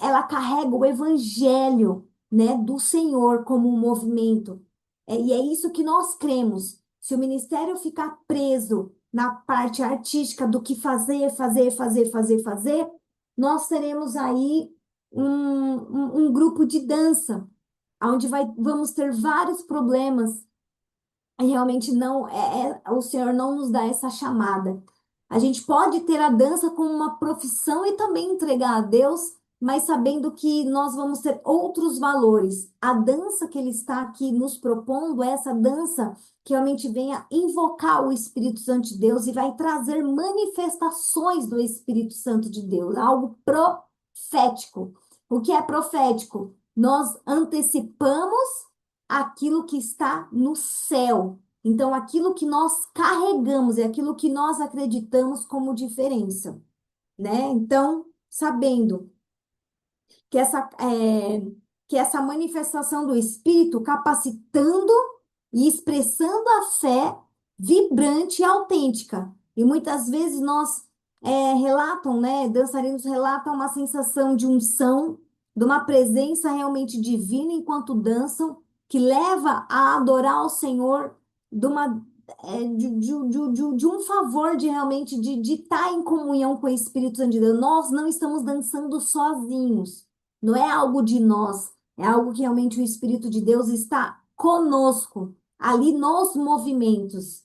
ela carrega o evangelho, né, do Senhor como um movimento. E é isso que nós cremos. Se o ministério ficar preso na parte artística do que fazer, nós teremos aí um grupo de dança, onde vamos ter vários problemas. E realmente não o Senhor não nos dá essa chamada. A gente pode ter a dança como uma profissão e também entregar a Deus, mas sabendo que nós vamos ter outros valores. A dança que Ele está aqui nos propondo é essa dança que realmente venha invocar o Espírito Santo de Deus e vai trazer manifestações do Espírito Santo de Deus, algo profético. O que é profético? Nós antecipamos aquilo que está no céu. Então, aquilo que nós carregamos é aquilo que nós acreditamos como diferença, né? Então, sabendo que essa manifestação do Espírito capacitando e expressando a fé vibrante e autêntica. E muitas vezes nós relatam, né? Dançarinos relatam uma sensação de unção, de uma presença realmente divina enquanto dançam, que leva a adorar o Senhor de uma de um favor de realmente de estar em comunhão com o Espírito Santo de Deus. Nós não estamos dançando sozinhos. Não é algo de nós, é algo que realmente o Espírito de Deus está conosco, ali nos movimentos.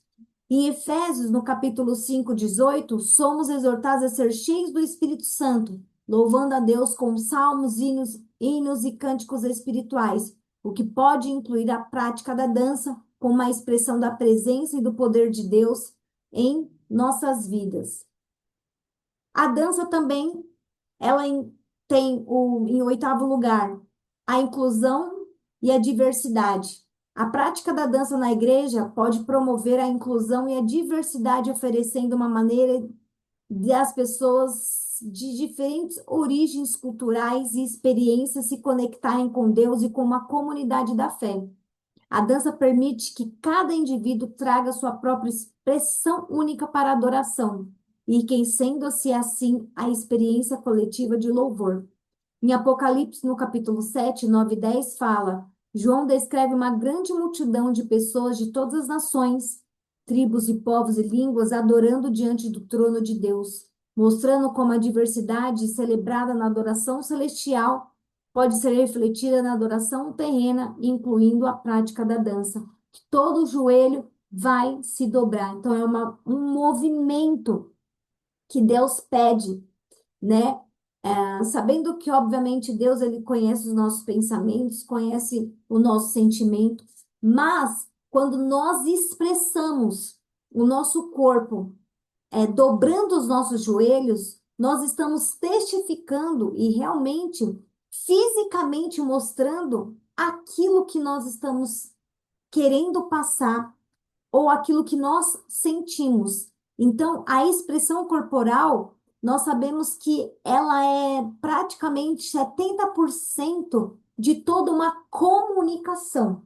Em Efésios, no capítulo 5:18, somos exortados a ser cheios do Espírito Santo, louvando a Deus com salmos, hinos e cânticos espirituais, o que pode incluir a prática da dança como uma expressão da presença e do poder de Deus em nossas vidas. A dança também, ela tem em oitavo lugar a inclusão e a diversidade. A prática da dança na igreja pode promover a inclusão e a diversidade, oferecendo uma maneira de as pessoas de diferentes origens culturais e experiências se conectarem com Deus e com uma comunidade da fé. A dança permite que cada indivíduo traga sua própria expressão única para a adoração e quem sendo-se assim a experiência coletiva de louvor. Em Apocalipse, no capítulo 7, 9 e 10, fala: João descreve uma grande multidão de pessoas de todas as nações, tribos e povos e línguas adorando diante do trono de Deus, mostrando como a diversidade celebrada na adoração celestial pode ser refletida na adoração terrena, incluindo a prática da dança. Todo joelho vai se dobrar. Então, é um movimento que Deus pede, né? Sabendo que, obviamente, Deus ele conhece os nossos pensamentos, conhece o nosso sentimento, mas quando nós expressamos o nosso corpo, dobrando os nossos joelhos, nós estamos testificando e realmente, fisicamente mostrando aquilo que nós estamos querendo passar ou aquilo que nós sentimos. Então, a expressão corporal, nós sabemos que ela é praticamente 70% de toda uma comunicação,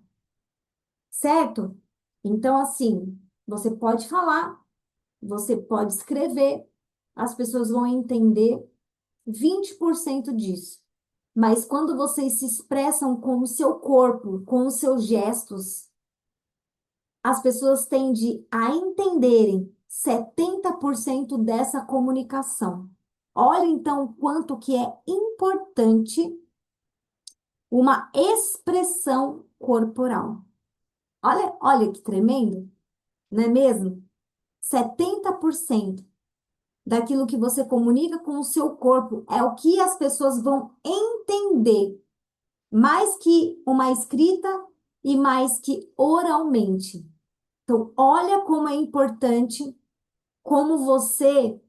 certo? Então, assim, você pode falar, você pode escrever, as pessoas vão entender 20% disso. Mas quando vocês se expressam com o seu corpo, com os seus gestos, as pessoas tendem a entenderem 70% dessa comunicação. Olha então o quanto que é importante uma expressão corporal. Olha que tremendo, não é mesmo? 70%. daquilo que você comunica com o seu corpo, é o que as pessoas vão entender, mais que uma escrita e mais que oralmente. Então, olha como é importante como você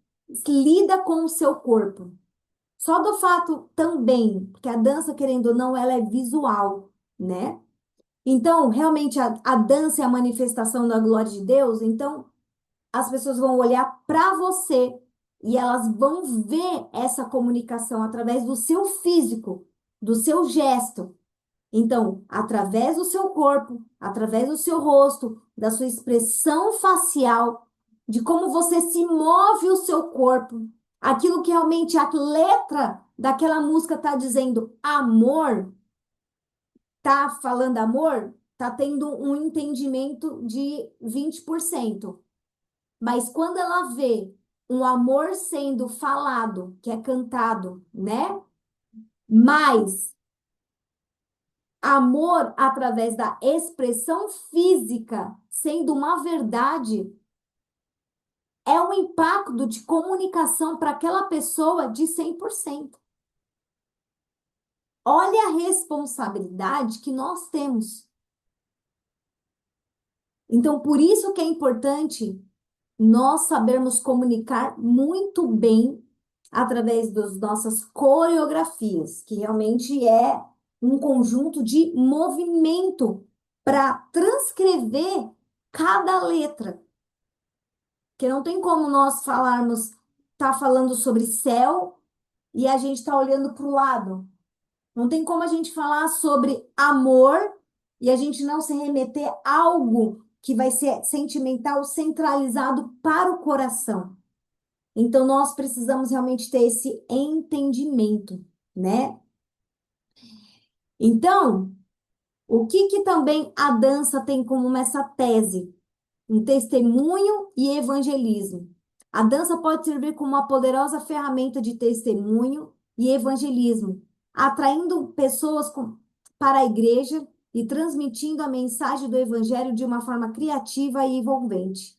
lida com o seu corpo. Só do fato também, que a dança, querendo ou não, ela é visual, né? Então, realmente, a dança é a manifestação da glória de Deus. Então, as pessoas vão olhar para você e elas vão ver essa comunicação através do seu físico, do seu gesto. Então, através do seu corpo, através do seu rosto, da sua expressão facial, de como você se move o seu corpo, aquilo que realmente a letra daquela música está dizendo amor, tá falando amor, tá tendo um entendimento de 20%. Mas quando ela vê um amor sendo falado, que é cantado, né? Mas amor através da expressão física, sendo uma verdade, é um impacto de comunicação para aquela pessoa de 100%. Olha a responsabilidade que nós temos. Então, por isso que é importante nós sabermos comunicar muito bem através das nossas coreografias, que realmente é um conjunto de movimento para transcrever cada letra. Que não tem como nós falarmos, tá falando sobre céu e a gente tá olhando para o lado. Não tem como a gente falar sobre amor e a gente não se remeter a algo que vai ser sentimental, centralizado para o coração. Então, nós precisamos realmente ter esse entendimento, né? Então, o que que também a dança tem como essa tese? Um testemunho e evangelismo. A dança pode servir como uma poderosa ferramenta de testemunho e evangelismo, atraindo pessoas para a igreja e transmitindo a mensagem do evangelho de uma forma criativa e envolvente.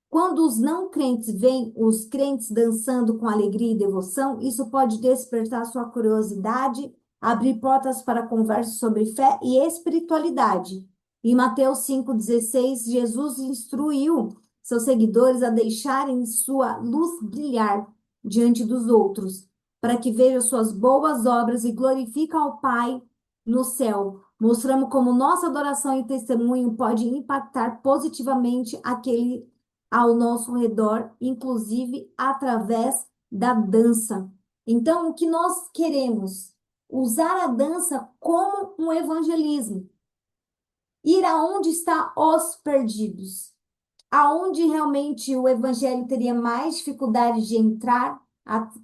Quando os não crentes veem os crentes dançando com alegria e devoção, isso pode despertar sua curiosidade, abrir portas para conversas sobre fé e espiritualidade. Em Mateus 5,16, Jesus instruiu seus seguidores a deixarem sua luz brilhar diante dos outros, para que vejam suas boas obras e glorifiquem ao Pai no céu. Mostramos como nossa adoração e testemunho pode impactar positivamente aquele ao nosso redor, inclusive através da dança. Então, o que nós queremos? Usar a dança como um evangelismo. Ir aonde está os perdidos. Aonde realmente o evangelho teria mais dificuldade de entrar,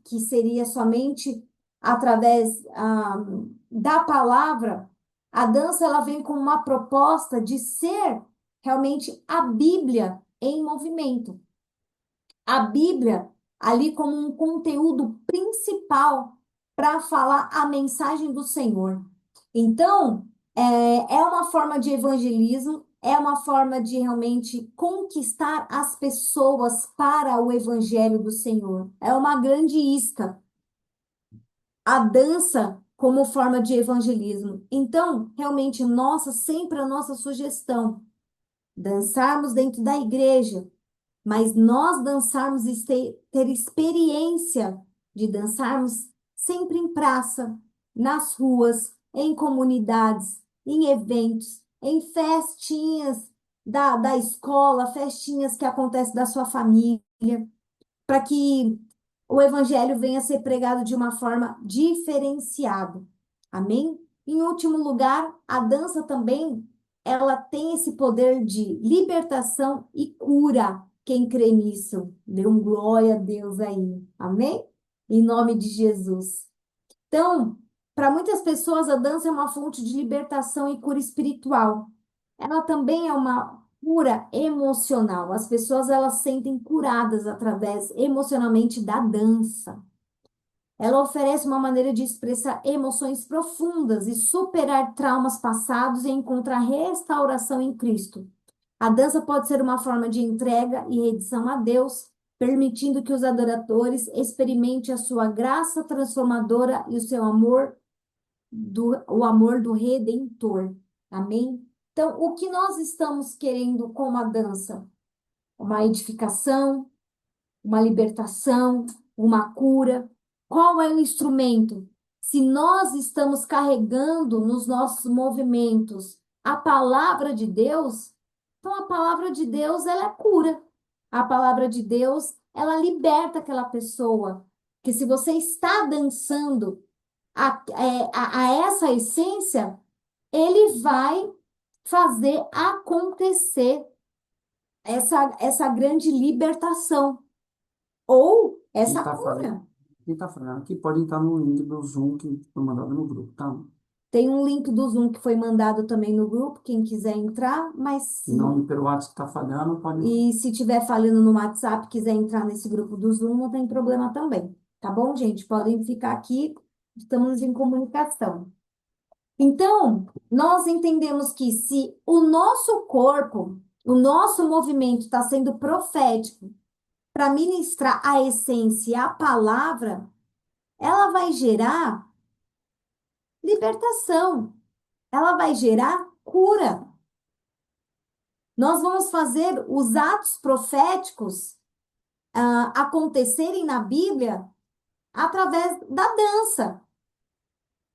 que seria somente através da palavra, a dança ela vem com uma proposta de ser realmente a Bíblia em movimento. A Bíblia ali como um conteúdo principal para falar a mensagem do Senhor. Então, é uma forma de evangelismo, é uma forma de realmente conquistar as pessoas para o evangelho do Senhor. É uma grande isca. A dança como forma de evangelismo. Então, realmente, sempre a nossa sugestão, dançarmos dentro da igreja, mas nós dançarmos e ter experiência de dançarmos sempre em praça, nas ruas, em comunidades, em eventos, em festinhas da escola, festinhas que acontecem da sua família, para que o evangelho venha a ser pregado de uma forma diferenciada. Amém? Em último lugar, a dança também, ela tem esse poder de libertação e cura. Quem crê nisso, dê um glória a Deus aí. Amém? Em nome de Jesus. Então, para muitas pessoas, a dança é uma fonte de libertação e cura espiritual. Ela também é uma cura emocional. As pessoas elas sentem curadas através emocionalmente da dança. Ela oferece uma maneira de expressar emoções profundas e superar traumas passados e encontrar restauração em Cristo. A dança pode ser uma forma de entrega e rendição a Deus, permitindo que os adoradores experimentem a sua graça transformadora e o seu amor o amor do Redentor. Amém? Então, o que nós estamos querendo com a dança? Uma edificação, uma libertação, uma cura. Qual é o instrumento? Se nós estamos carregando nos nossos movimentos a palavra de Deus, então a palavra de Deus ela é cura. A palavra de Deus ela liberta aquela pessoa. Que se você está dançando a essa essência, ele vai fazer acontecer essa grande libertação ou Quem essa está falando, cura. quem tá falando aqui pode entrar no link do Zoom que foi mandado no grupo, tá? Tem um link do Zoom que foi mandado também no grupo, quem quiser entrar, mas Se não pelo WhatsApp está falhando, pode. e se tiver falando no WhatsApp, quiser entrar nesse grupo do Zoom, não tem problema também. Tá bom, gente? Podem ficar aqui, estamos em comunicação. Então, nós entendemos que se o nosso corpo, o nosso movimento está sendo profético para ministrar a essência, e a palavra, ela vai gerar libertação, ela vai gerar cura. Nós vamos fazer os atos proféticos acontecerem na Bíblia através da dança.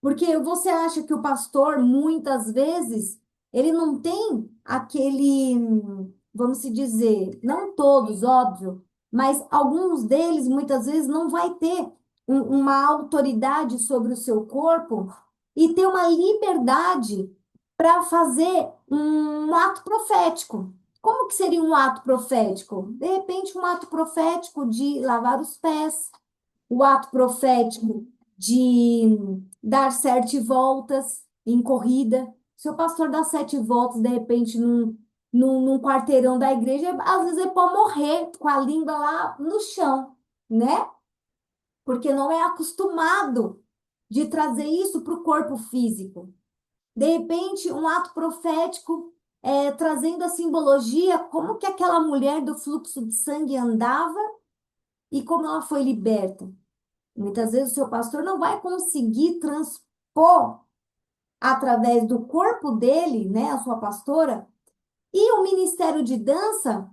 Porque você acha que o pastor, muitas vezes, ele não tem aquele, vamos se dizer, não todos, óbvio, mas alguns deles, muitas vezes, não vai ter uma autoridade sobre o seu corpo e ter uma liberdade para fazer um ato profético. Como que seria um ato profético? De repente, um ato profético de lavar os pés, o ato profético de dar 7 voltas em corrida. Se o pastor dá 7 voltas, de repente, num quarteirão da igreja, às vezes ele pode morrer com a língua lá no chão, né? Porque não é acostumado de trazer isso para o corpo físico. De repente, um ato profético trazendo a simbologia, como que aquela mulher do fluxo de sangue andava e como ela foi liberta. Muitas vezes o seu pastor não vai conseguir transpor através do corpo dele, né, a sua pastora, e o ministério de dança,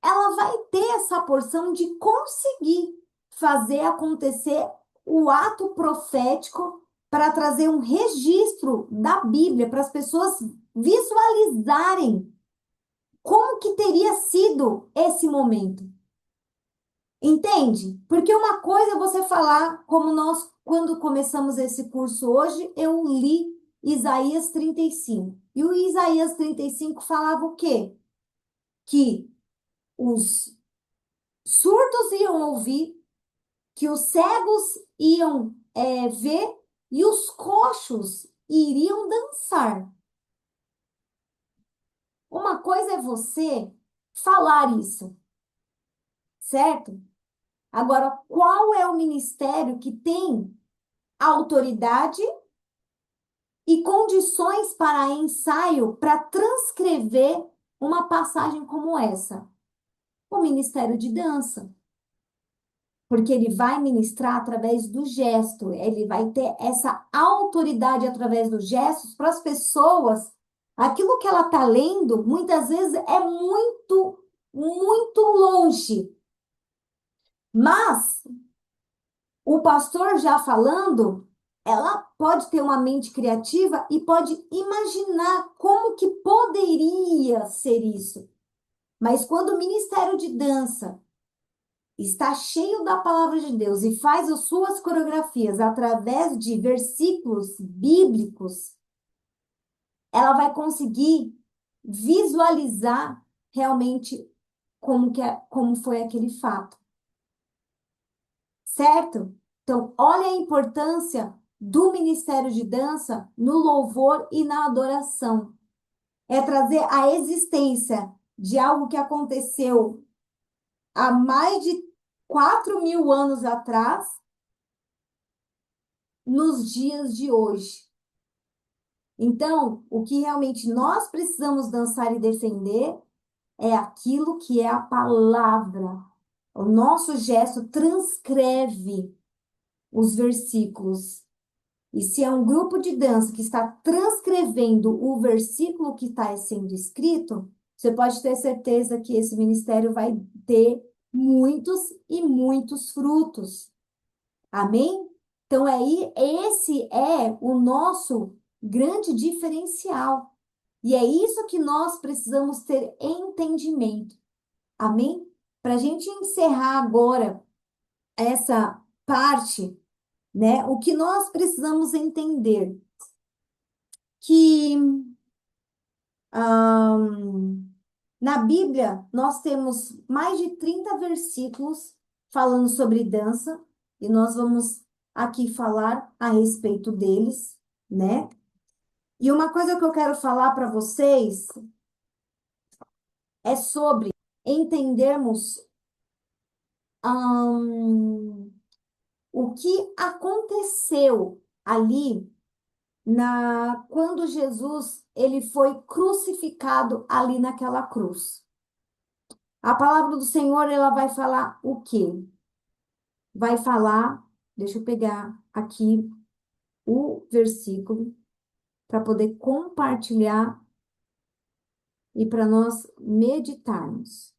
ela vai ter essa porção de conseguir fazer acontecer o ato profético para trazer um registro da Bíblia para as pessoas visualizarem como que teria sido esse momento. Entende? Porque uma coisa é você falar, como nós, quando começamos esse curso hoje, eu li Isaías 35. E o Isaías 35 falava o quê? Que os surdos iam ouvir, que os cegos iam ver e os coxos iriam dançar. Uma coisa é você falar isso, certo? Agora, qual é o ministério que tem autoridade e condições para ensaio para transcrever uma passagem como essa? O Ministério de Dança. Porque ele vai ministrar através do gesto, ele vai ter essa autoridade através dos gestos para as pessoas. Aquilo que ela está lendo, muitas vezes é muito, muito longe. Mas o pastor já falando, ela pode ter uma mente criativa e pode imaginar como que poderia ser isso. Mas quando o Ministério de Dança está cheio da palavra de Deus e faz as suas coreografias através de versículos bíblicos, ela vai conseguir visualizar realmente como foi aquele fato. Certo? Então, olha a importância do Ministério de Dança no louvor e na adoração. É trazer a existência de algo que aconteceu há mais de 4.000 anos atrás, nos dias de hoje. Então, o que realmente nós precisamos dançar e defender é aquilo que é a palavra. O nosso gesto transcreve os versículos. E se é um grupo de dança que está transcrevendo o versículo que está sendo escrito, você pode ter certeza que esse ministério vai ter muitos e muitos frutos. Amém? Então, aí, esse é o nosso grande diferencial. E é isso que nós precisamos ter entendimento. Amém? Para a gente encerrar agora essa parte, né? O que nós precisamos entender que na Bíblia nós temos mais de 30 versículos falando sobre dança e nós vamos aqui falar a respeito deles, né? E uma coisa que eu quero falar para vocês é sobre entendermos o que aconteceu ali quando Jesus ele foi crucificado ali naquela cruz. A palavra do Senhor ela vai falar o quê? Vai falar, deixa eu pegar aqui o versículo para poder compartilhar e para nós meditarmos.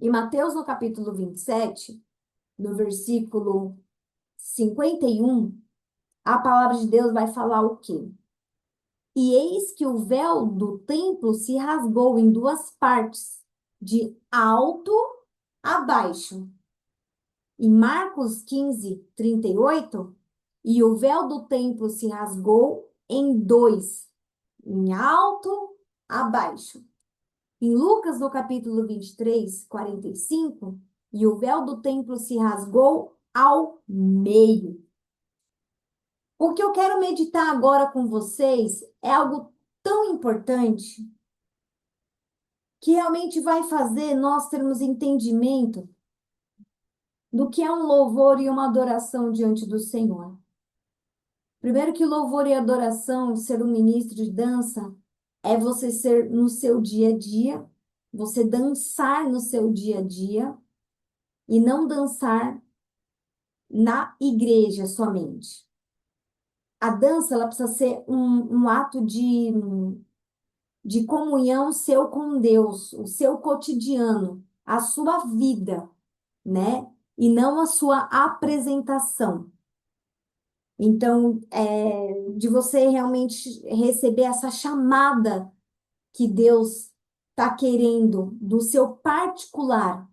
Em Mateus, no capítulo 27, no versículo 51, a palavra de Deus vai falar o quê? E eis que o véu do templo se rasgou em duas partes, de alto a baixo. Em Marcos 15, 38, e o véu do templo se rasgou em dois, em alto a baixo. Em Lucas, no capítulo 23, 45, e o véu do templo se rasgou ao meio. O que eu quero meditar agora com vocês é algo tão importante que realmente vai fazer nós termos entendimento do que é um louvor e uma adoração diante do Senhor. Primeiro que louvor e adoração, ser um ministro de dança, é você ser no seu dia a dia, você dançar no seu dia a dia e não dançar na igreja somente. A dança, ela precisa ser um ato de comunhão seu com Deus, o seu cotidiano, a sua vida, né? E não a sua apresentação. Então, de você realmente receber essa chamada que Deus está querendo do seu particular.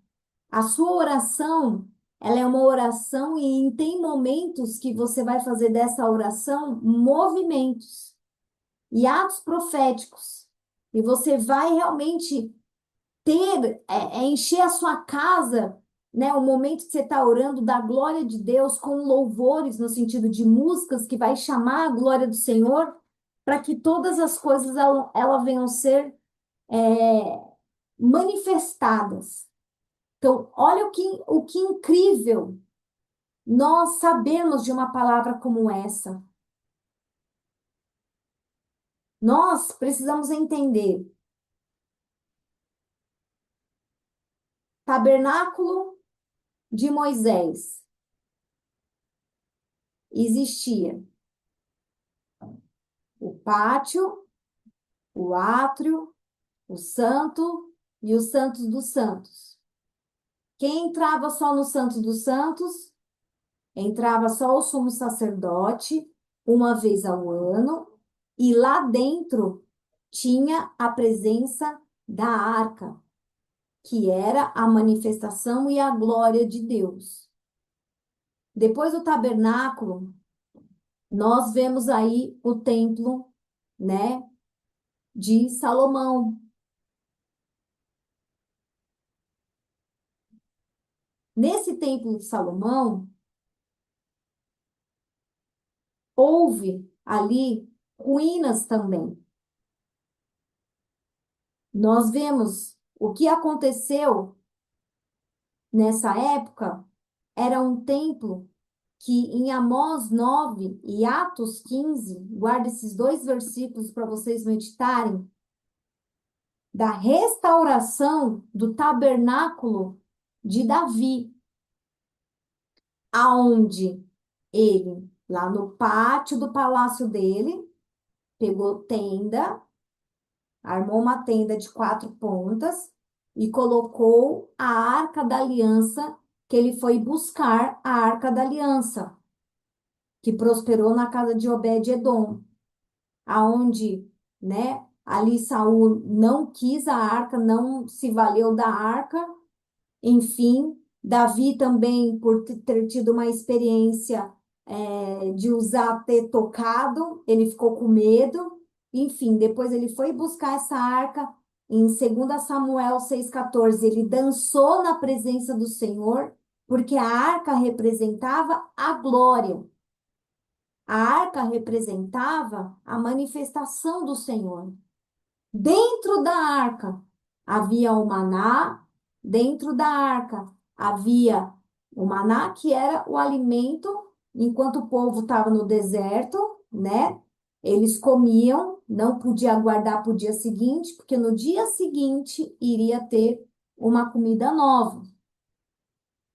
A sua oração, ela é uma oração e tem momentos que você vai fazer dessa oração movimentos e atos proféticos. E você vai realmente encher a sua casa, né? O momento que você está orando da glória de Deus com louvores, no sentido de músicas que vai chamar a glória do Senhor, para que todas as coisas ela venham ser manifestadas. Então, olha o que incrível nós sabemos de uma palavra como essa. Nós precisamos entender. Tabernáculo de Moisés. Existia o pátio, o átrio, o santo e os santos dos santos. Quem entrava só no santo dos santos? Entrava só o sumo sacerdote, uma vez ao ano, e lá dentro tinha a presença da arca, que era a manifestação e a glória de Deus. Depois do tabernáculo, nós vemos aí o templo, né, de Salomão. Nesse templo de Salomão, houve ali ruínas também. Nós vemos o que aconteceu nessa época, era um templo que em Amós 9 e Atos 15, guarda esses dois versículos para vocês meditarem, da restauração do tabernáculo de Davi, aonde ele, lá no pátio do palácio dele, pegou tenda, armou uma tenda de 4 pontas e colocou a Arca da Aliança, que ele foi buscar a Arca da Aliança, que prosperou na casa de Obed-edom, aonde, né, ali Saul não quis a arca, não se valeu da arca. Enfim, Davi também, por ter tido uma experiência de usar, ter tocado, ele ficou com medo. Enfim, depois ele foi buscar essa arca. Em 2 Samuel 6,14, ele dançou na presença do Senhor, porque a arca representava a glória. A arca representava a manifestação do Senhor. Dentro da arca havia o maná, dentro da arca havia o maná, que era o alimento, enquanto o povo estava no deserto, né? Eles comiam, não podia aguardar para o dia seguinte, porque no dia seguinte iria ter uma comida nova.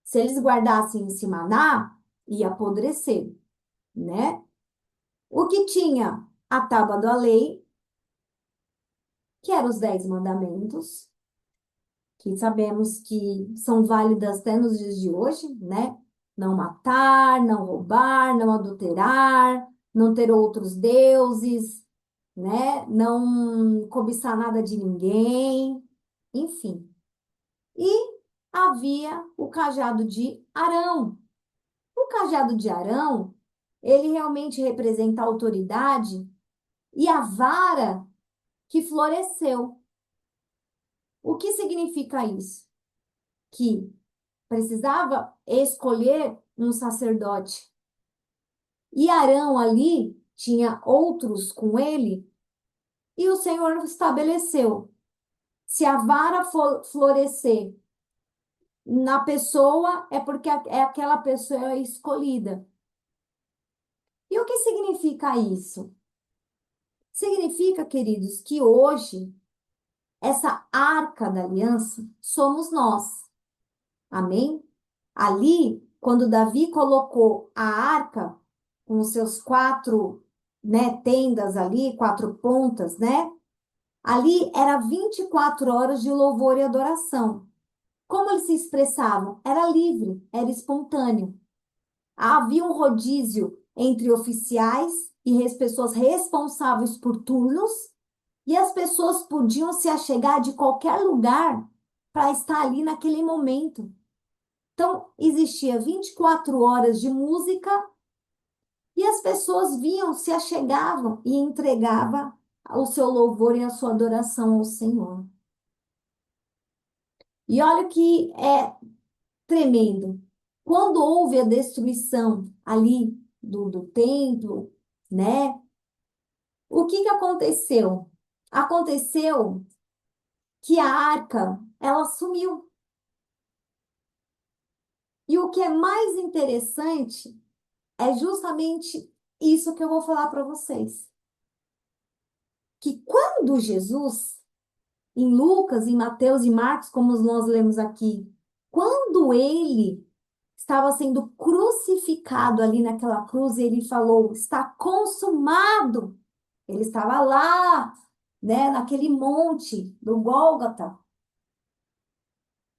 Se eles guardassem esse maná, ia apodrecer, né? O que tinha a tábua da lei, que eram os 10 mandamentos, que sabemos que são válidas até nos dias de hoje, né? Não matar, não roubar, não adulterar, não ter outros deuses, né? Não cobiçar nada de ninguém, enfim. E havia o cajado de Arão. O cajado de Arão, ele realmente representa a autoridade e a vara que floresceu. O que significa isso? Que precisava escolher um sacerdote. E Arão ali tinha outros com ele, e o Senhor estabeleceu: se a vara florescer na pessoa, é porque é aquela pessoa escolhida. E o que significa isso? Significa, queridos, que hoje essa arca da aliança somos nós. Amém? Ali, quando Davi colocou a arca com os seus 4, né, tendas ali, 4 pontas, né? Ali era 24 horas de louvor e adoração. Como eles se expressavam? Era livre, era espontâneo. Havia um rodízio entre oficiais e as pessoas responsáveis por turnos, e as pessoas podiam se achegar de qualquer lugar para estar ali naquele momento. Então, existia 24 horas de música e as pessoas vinham, se achegavam e entregavam o seu louvor e a sua adoração ao Senhor. E olha que é tremendo. Quando houve a destruição ali do templo, né? O que aconteceu? Aconteceu que a arca, ela sumiu. E o que é mais interessante é justamente isso que eu vou falar para vocês. Que quando Jesus, em Lucas, em Mateus e Marcos, como nós lemos aqui, quando ele estava sendo crucificado ali naquela cruz, ele falou: está consumado. Ele estava lá, né, naquele monte do Gólgota.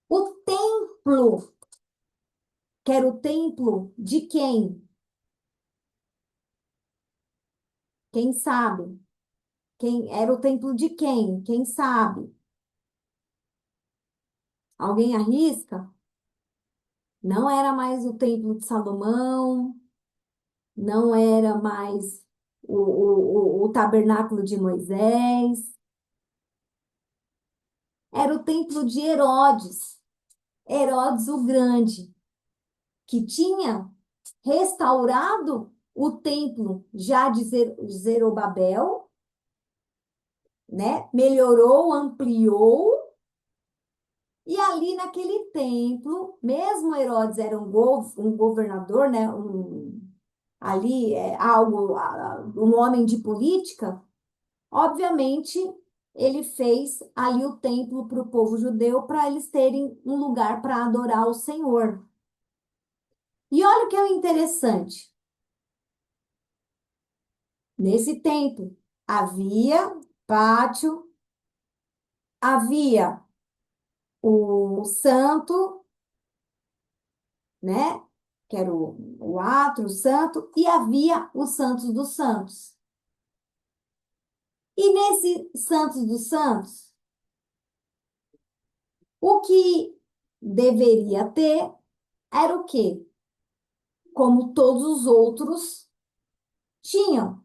O templo, que era o templo de quem? Quem sabe? Quem era o templo de quem? Quem sabe? Alguém arrisca? Não era mais o templo de Salomão, não era mais o tabernáculo de Moisés, era o templo de Herodes, Herodes o Grande, que tinha restaurado o templo já de Zerobabel, né? Melhorou, ampliou. E ali naquele templo, mesmo Herodes era um governador, né? Ali é algo, um homem de política, obviamente ele fez ali o templo para o povo judeu, para eles terem um lugar para adorar o Senhor. E olha o que é interessante. Nesse templo havia pátio, havia o santo, né? Que era o átrio, o santo, e havia os santos dos santos. E nesse Santos dos Santos, o que deveria ter era o quê? Como todos os outros tinham,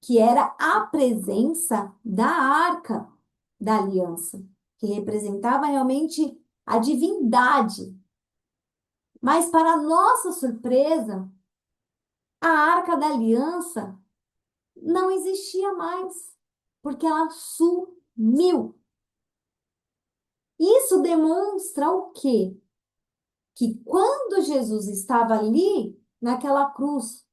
que era a presença da Arca da Aliança, que representava realmente a divindade. Mas, para nossa surpresa, a Arca da Aliança não existia mais, porque ela sumiu. Isso demonstra o quê? Que quando Jesus estava ali, naquela cruz,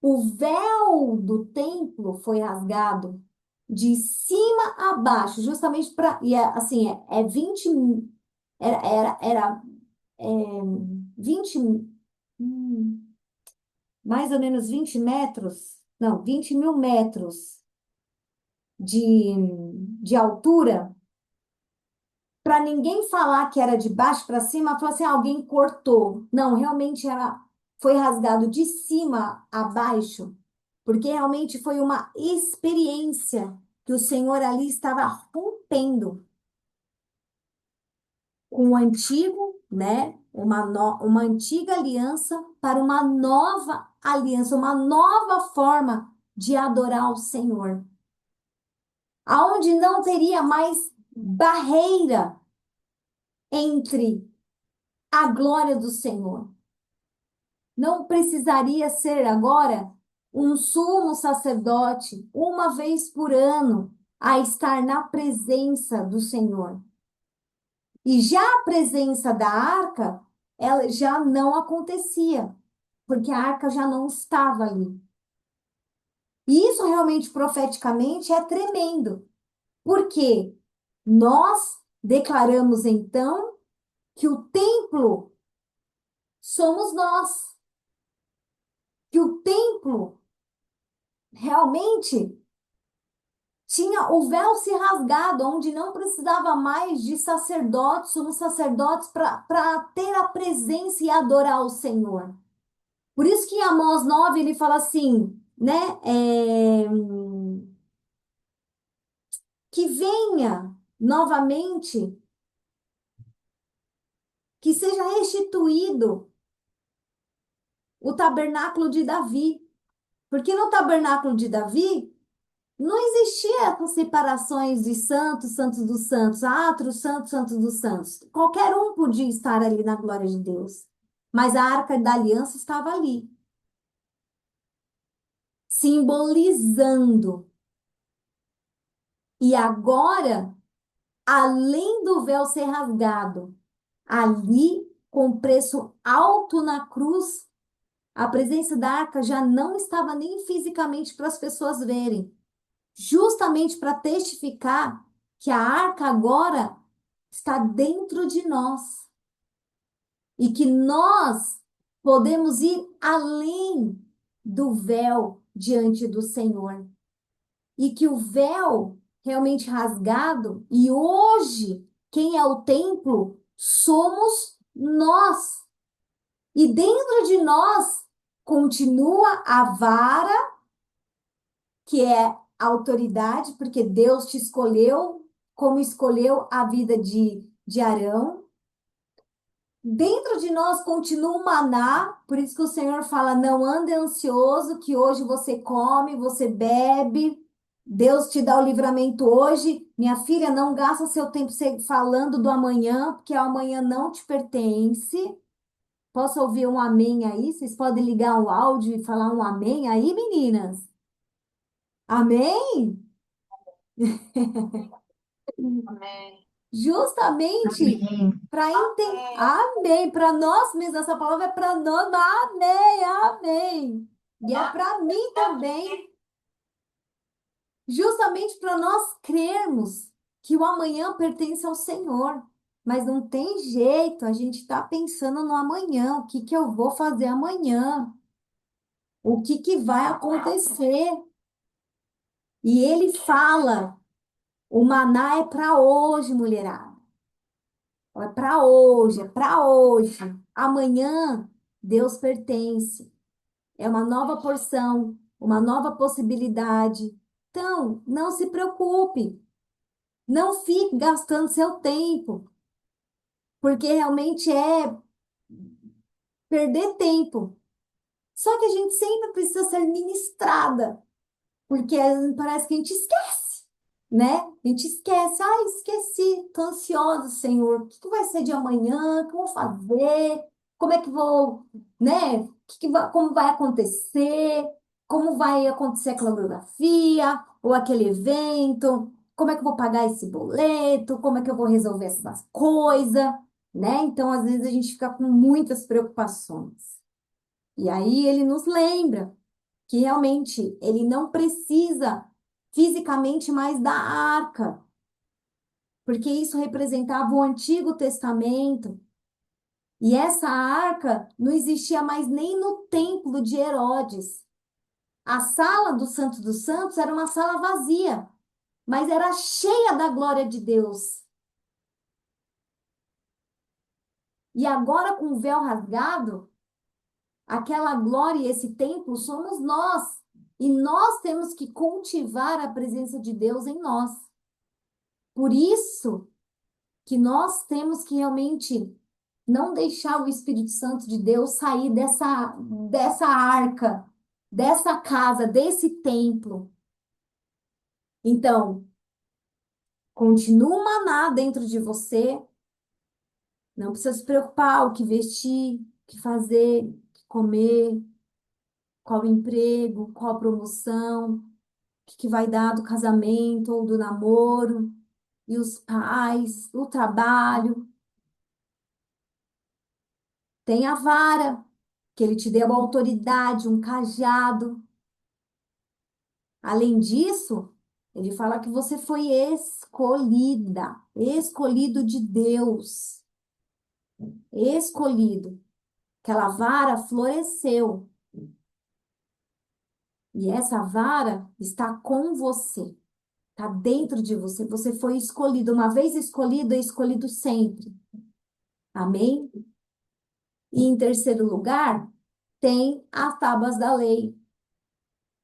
o véu do templo foi rasgado de cima a baixo, justamente para. E é, assim, é 20. Era 20. Mais ou menos 20 metros. Não, 20.000 metros de, de altura. Para ninguém falar que era de baixo para cima, falar assim, alguém cortou. Não, realmente foi rasgado de cima a baixo, porque realmente foi uma experiência que o Senhor ali estava rompendo com o antigo, né? Uma antiga aliança para uma nova aliança, uma nova forma de adorar o Senhor, aonde não teria mais barreira entre a glória do Senhor. Não precisaria ser agora um sumo sacerdote uma vez por ano a estar na presença do Senhor. E já a presença da arca, ela já não acontecia, porque a arca já não estava ali. E isso realmente profeticamente é tremendo, porque nós declaramos então que o templo somos nós, que o templo realmente tinha o véu se rasgado, onde não precisava mais de sacerdotes, sumos sacerdotes, para ter a presença e adorar o Senhor. Por isso que em Amós 9 ele fala assim, né? Que venha novamente, que seja restituído o tabernáculo de Davi. Porque no tabernáculo de Davi, não existia essas separações de santos, santos dos santos, átrio, santos, santos dos santos. Qualquer um podia estar ali na glória de Deus. Mas a arca da aliança estava ali, simbolizando. E agora, além do véu ser rasgado, ali, com preço alto na cruz, a presença da arca já não estava nem fisicamente para as pessoas verem, justamente para testificar que a arca agora está dentro de nós e que nós podemos ir além do véu diante do Senhor e que o véu realmente rasgado e hoje quem é o templo somos nós e dentro de nós continua a vara que é a autoridade, porque Deus te escolheu, como escolheu a vida de Arão. Dentro de nós continua o maná, por isso que o Senhor fala: não ande ansioso, que hoje você come, você bebe. Deus te dá o livramento hoje. Minha filha, não gasta seu tempo falando do amanhã, porque o amanhã não te pertence. Posso ouvir um amém aí? Vocês podem ligar o áudio e falar um amém aí, meninas? Amém? Amém. Justamente para entender. Amém. Para nós mesmos, essa palavra é para nós. Amém, amém. E é para mim também. justamente para nós crermos que o amanhã pertence ao Senhor. Mas não tem jeito, a gente está pensando no amanhã, o que que eu vou fazer amanhã? O que que vai acontecer? E ele fala, o maná é para hoje, mulherada. É para hoje, é para hoje. Amanhã, Deus pertence. É uma nova porção, uma nova possibilidade. Então, não se preocupe. Não fique gastando seu tempo, porque realmente é perder tempo. Só que a gente sempre precisa ser ministrada, porque parece que a gente esquece, né? A gente esquece. Ah, esqueci, tô ansiosa, Senhor. O que que vai ser de amanhã? O que eu vou fazer? Como é que vou, né? Como vai acontecer? Como vai acontecer aquela biografia ou aquele evento? Como é que eu vou pagar esse boleto? Como é que eu vou resolver essas coisas, né? Então, às vezes a gente fica com muitas preocupações. E aí ele nos lembra que realmente ele não precisa fisicamente mais da arca, porque isso representava o Antigo Testamento. E essa arca não existia mais nem no templo de Herodes. A sala do Santo dos Santos era uma sala vazia, mas era cheia da glória de Deus. E agora, com o véu rasgado, aquela glória e esse templo somos nós. E nós temos que cultivar a presença de Deus em nós. Por isso que nós temos que realmente não deixar o Espírito Santo de Deus sair dessa arca, dessa casa, desse templo. Então, continua o maná dentro de você. Não precisa se preocupar o que vestir, o que fazer, o que comer, qual emprego, qual promoção, o que vai dar do casamento ou do namoro, e os pais, o trabalho. Tem a vara, que ele te deu uma autoridade, um cajado. Além disso, ele fala que você foi escolhida, escolhido de Deus, escolhido. Aquela vara floresceu. E essa vara está com você, está dentro de você. Você foi escolhido. Uma vez escolhido, é escolhido sempre. Amém? E em terceiro lugar, tem as tábuas da lei,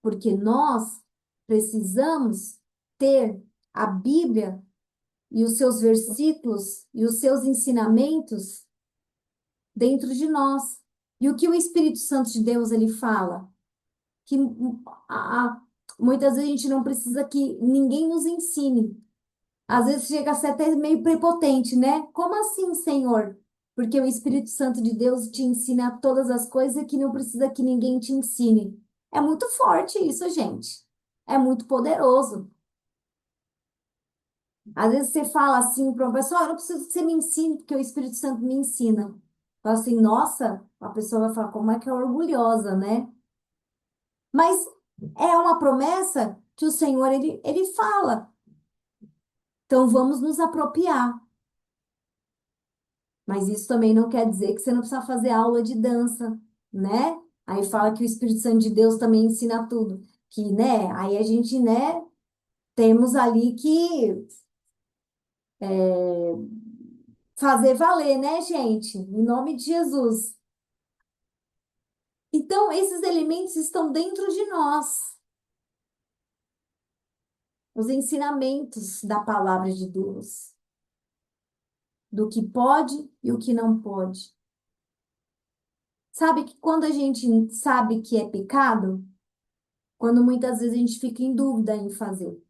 porque nós precisamos ter a Bíblia e os seus versículos e os seus ensinamentos dentro de nós. E o que o Espírito Santo de Deus ele fala? Que muitas vezes a gente não precisa que ninguém nos ensine. Às vezes chega a ser até meio prepotente, né? Como assim, Senhor? Porque o Espírito Santo de Deus te ensina todas as coisas que não precisa que ninguém te ensine. É muito forte isso, gente. É muito poderoso. Às vezes você fala assim para uma pessoa, eu não preciso que você me ensine, porque o Espírito Santo me ensina. Fala assim, nossa, a pessoa vai falar, como é que é orgulhosa, né? Mas é uma promessa que o Senhor, ele fala. Então vamos nos apropriar. Mas isso também não quer dizer que você não precisa fazer aula de dança, né? Aí fala que o Espírito Santo de Deus também ensina tudo. Que, né? Aí a gente, né? Temos ali que fazer valer, né, gente? Em nome de Jesus. Então, esses elementos estão dentro de nós. Os ensinamentos da palavra de Deus. Do que pode e o que não pode. Sabe que quando a gente sabe que é pecado, quando muitas vezes a gente fica em dúvida em fazer.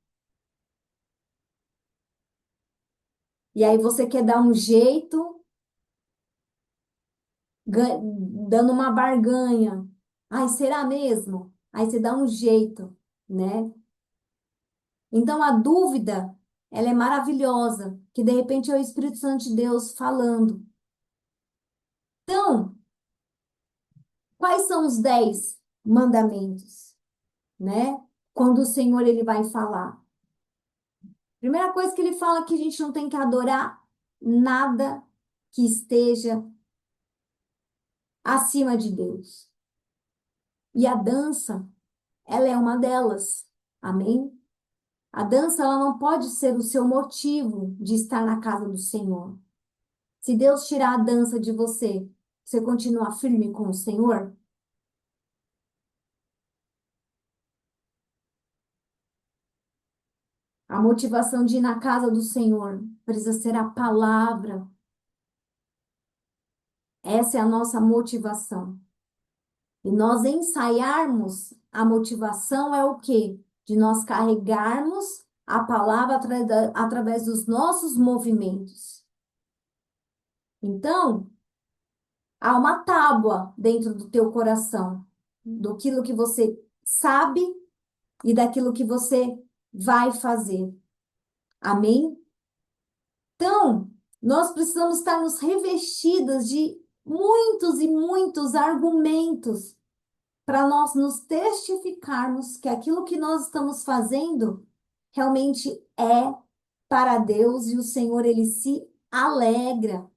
E aí você quer dar um jeito, dando uma barganha. Ai, será mesmo? Aí você dá um jeito, né? Então a dúvida, ela é maravilhosa, que de repente é o Espírito Santo de Deus falando. Então, quais são os 10 mandamentos, né? quando o Senhor ele vai falar. Primeira coisa que ele fala é que a gente não tem que adorar nada que esteja acima de Deus. E a dança, ela é uma delas. Amém? A dança, ela não pode ser o seu motivo de estar na casa do Senhor. Se Deus tirar a dança de você, você continua firme com o Senhor? A motivação de ir na casa do Senhor precisa ser a palavra. Essa é a nossa motivação. E nós ensaiarmos a motivação é o quê? De nós carregarmos a palavra através dos nossos movimentos. Então, há uma tábua dentro do teu coração, daquilo que você sabe e daquilo que você vai fazer. Amém? Então, nós precisamos estar nos revestidas de muitos e muitos argumentos para nós nos testificarmos que aquilo que nós estamos fazendo realmente é para Deus e o Senhor ele se alegra.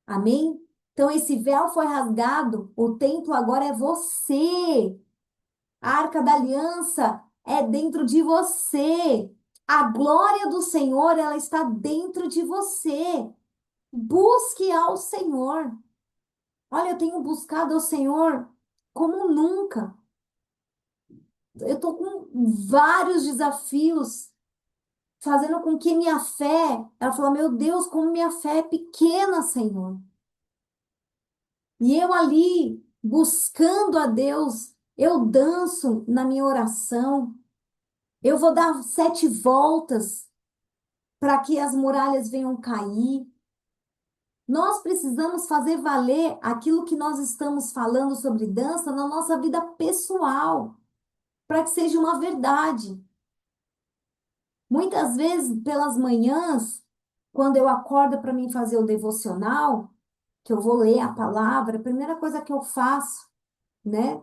Amém? Então esse véu foi rasgado, o templo agora é você. A Arca da Aliança é dentro de você. A glória do Senhor, ela está dentro de você. Busque ao Senhor. Olha, eu tenho buscado ao Senhor como nunca. Eu estou com vários desafios, fazendo com que minha fé, ela fala, meu Deus, como minha fé é pequena, Senhor. E eu ali, buscando a Deus, eu danço na minha oração, eu vou dar 7 voltas para que as muralhas venham cair. Nós precisamos fazer valer aquilo que nós estamos falando sobre dança na nossa vida pessoal, para que seja uma verdade. Muitas vezes, pelas manhãs, quando eu acordo para mim fazer o devocional, que eu vou ler a palavra, a primeira coisa que eu faço, né?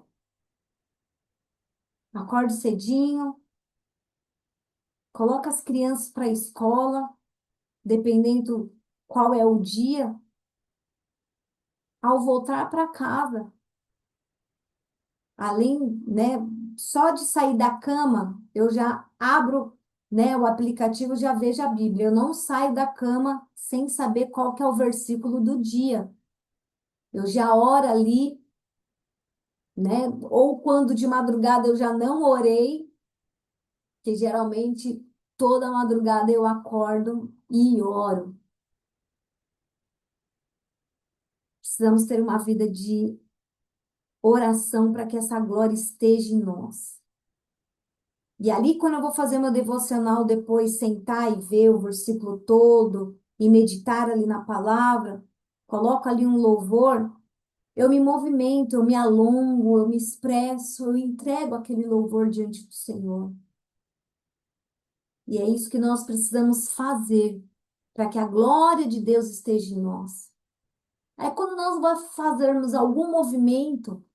Acordo cedinho, coloco as crianças para a escola, dependendo qual é o dia. Ao voltar para casa, além, né, só de sair da cama, eu já abro, né, o aplicativo, já vejo a Bíblia. Eu não saio da cama sem saber qual que é o versículo do dia. Eu já oro ali, né? Ou quando de madrugada eu já não orei, que geralmente toda madrugada eu acordo e oro. Precisamos ter uma vida de oração para que essa glória esteja em nós. E ali, quando eu vou fazer meu devocional, depois sentar e ver o versículo todo e meditar ali na palavra, coloco ali um louvor, eu me movimento, eu me alongo, eu me expresso, eu entrego aquele louvor diante do Senhor. E é isso que nós precisamos fazer para que a glória de Deus esteja em nós. Aí, quando nós fazermos algum movimento,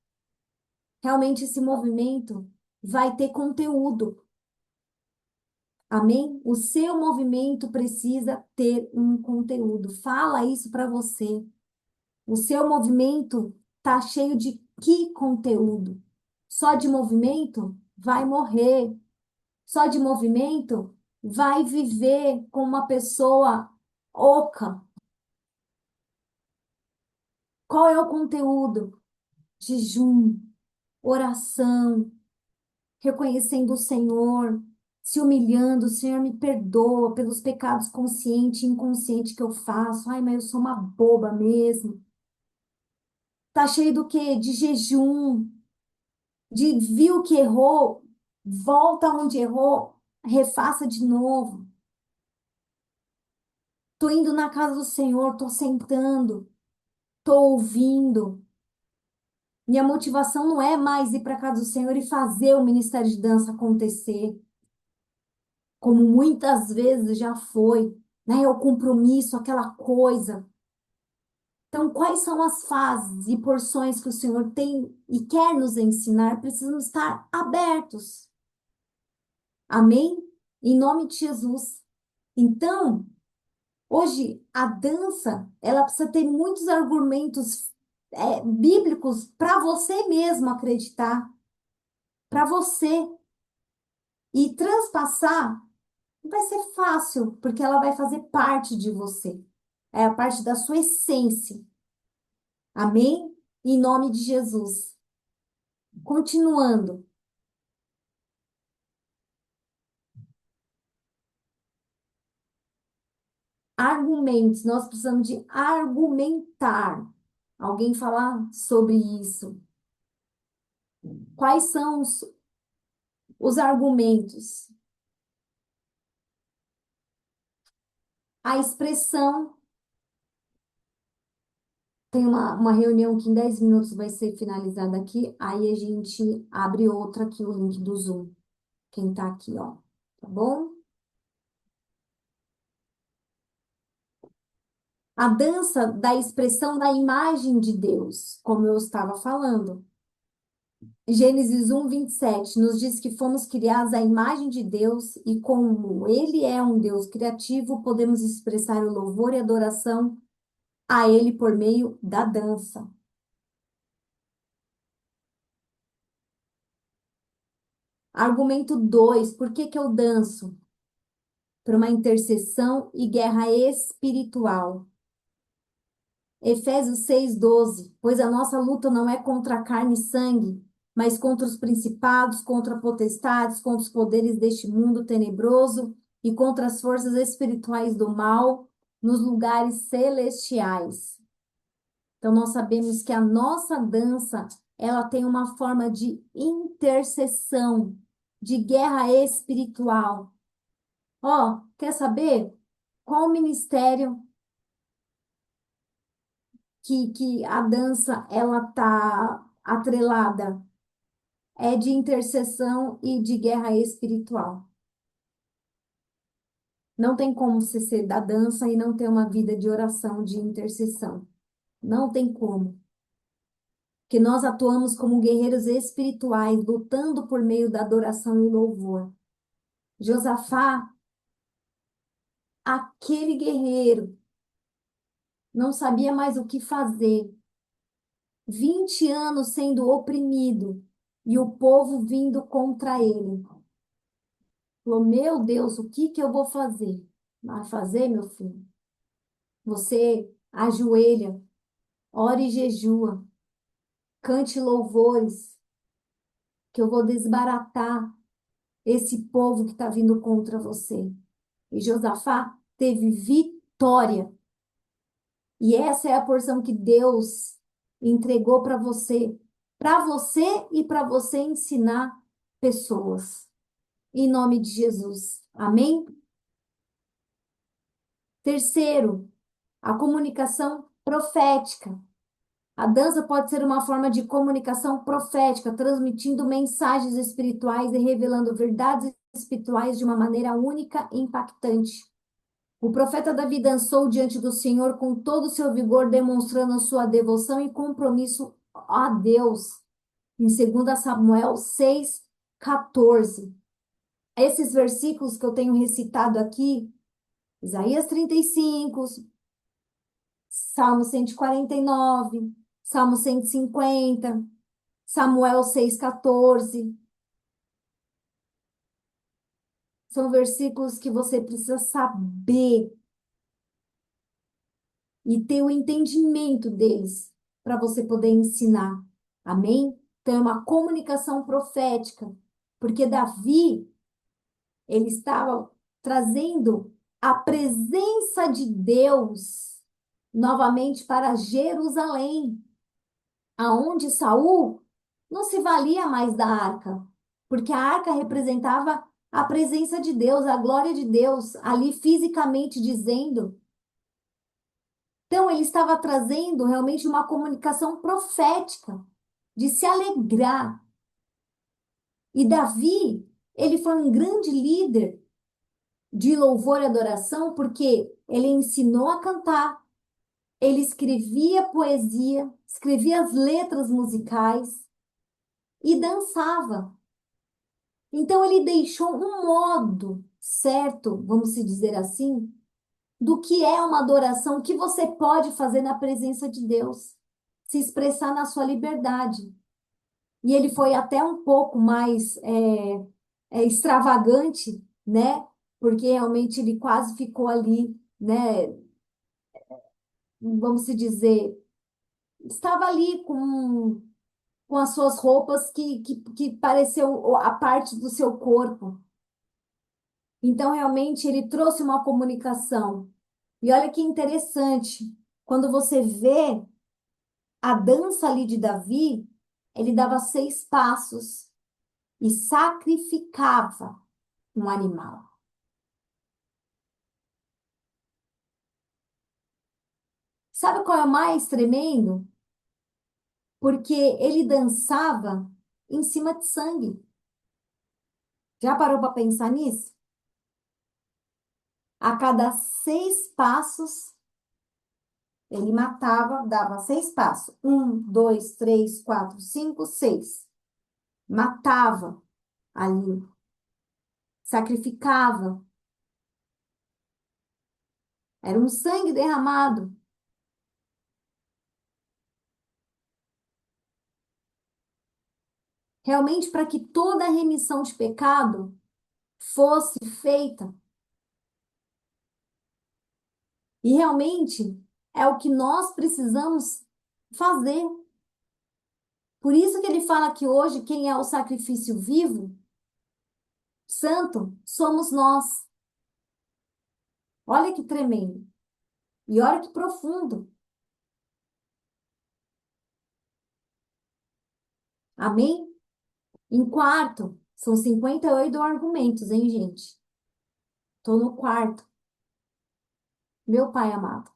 realmente esse movimento vai ter conteúdo. Amém? O seu movimento precisa ter um conteúdo. Fala isso para você. O seu movimento tá cheio de que conteúdo? Só de movimento vai morrer. Só de movimento vai viver com uma pessoa oca. Qual é o conteúdo? Jejum, oração, reconhecendo o Senhor, se humilhando, o Senhor me perdoa pelos pecados consciente e inconsciente que eu faço. Ai, mas eu sou uma boba mesmo. Tá cheio do quê? De jejum, de viu que errou, volta onde errou, refaça de novo. Tô indo na casa do Senhor, tô sentando, tô ouvindo. Minha motivação não é mais ir para casa do Senhor e fazer o ministério de dança acontecer, como muitas vezes já foi, né? É o compromisso, aquela coisa. Então, quais são as fases e porções que o Senhor tem e quer nos ensinar? Precisamos estar abertos. Amém? Em nome de Jesus. Então, hoje, a dança, ela precisa ter muitos argumentos bíblicos para você mesmo acreditar, para você. E transpassar não vai ser fácil, porque ela vai fazer parte de você. É a parte da sua essência. Amém? Em nome de Jesus. Continuando. Argumentos. Nós precisamos de argumentar. Alguém falar sobre isso. Quais são os argumentos? A expressão. Tem uma reunião que em 10 minutos vai ser finalizada aqui. Aí a gente abre outra aqui, o link do Zoom. Quem tá aqui, ó. Tá bom? A dança da expressão da imagem de Deus, como eu estava falando. Gênesis 1:27 nos diz que fomos criados à imagem de Deus e como Ele é um Deus criativo, podemos expressar o louvor e adoração a Ele por meio da dança. Argumento 2, por que que eu danço? Por uma intercessão e guerra espiritual. Efésios 6:12, pois a nossa luta não é contra carne e sangue, mas contra os principados, contra potestades, contra os poderes deste mundo tenebroso e contra as forças espirituais do mal nos lugares celestiais. Então nós sabemos que a nossa dança, ela tem uma forma de intercessão, de guerra espiritual. Ó, quer saber qual ministério que a dança ela tá atrelada? É de intercessão e de guerra espiritual. Não tem como você ser da dança e não ter uma vida de oração, de intercessão. Não tem como. Porque nós atuamos como guerreiros espirituais, lutando por meio da adoração e louvor. Josafá, aquele guerreiro, não sabia mais o que fazer. 20 anos sendo oprimido e o povo vindo contra ele. Falou, meu Deus, o que que eu vou fazer? Vai fazer, meu filho? Você ajoelha, ora e jejua, cante louvores, que eu vou desbaratar esse povo que está vindo contra você. E Josafá teve vitória. E essa é a porção que Deus entregou para você e para você ensinar pessoas. Em nome de Jesus. Amém? Terceiro, a comunicação profética. A dança pode ser uma forma de comunicação profética, transmitindo mensagens espirituais e revelando verdades espirituais de uma maneira única e impactante. O profeta Davi dançou diante do Senhor com todo o seu vigor, demonstrando sua devoção e compromisso a Deus. Em 2 Samuel 6:14. Esses versículos que eu tenho recitado aqui, Isaías 35, Salmo 149, Salmo 150, Samuel 6:14. São versículos que você precisa saber e ter o entendimento deles para você poder ensinar. Amém? Então é uma comunicação profética, porque Davi, ele estava trazendo a presença de Deus novamente para Jerusalém, aonde Saul não se valia mais da arca, porque a arca representava a presença de Deus, a glória de Deus, ali fisicamente dizendo. Então, ele estava trazendo realmente uma comunicação profética, de se alegrar. E Davi, ele foi um grande líder de louvor e adoração, porque ele ensinou a cantar, ele escrevia poesia, escrevia as letras musicais e dançava. Então ele deixou um modo certo, vamos se dizer assim, do que é uma adoração que você pode fazer na presença de Deus, se expressar na sua liberdade. E ele foi até um pouco mais extravagante, né? Porque realmente ele quase ficou ali, né? Vamos se dizer, estava ali com as suas roupas que pareceu a parte do seu corpo. Então, realmente, ele trouxe uma comunicação. E olha que interessante, quando você vê a dança ali de Davi, ele dava 6 passos e sacrificava um animal. Sabe qual é o mais tremendo? Porque ele dançava em cima de sangue. Já parou para pensar nisso? A cada 6 passos, ele matava, dava 6 passos. 1, 2, 3, 4, 5, 6. Matava ali, sacrificava. Era um sangue derramado. Realmente para que toda a remissão de pecado fosse feita. E realmente é o que nós precisamos fazer. Por isso que ele fala que hoje quem é o sacrifício vivo, santo, somos nós. Olha que tremendo. E olha que profundo. Amém? Em quarto, são 58 argumentos, hein, gente? Tô no quarto. Meu pai amado.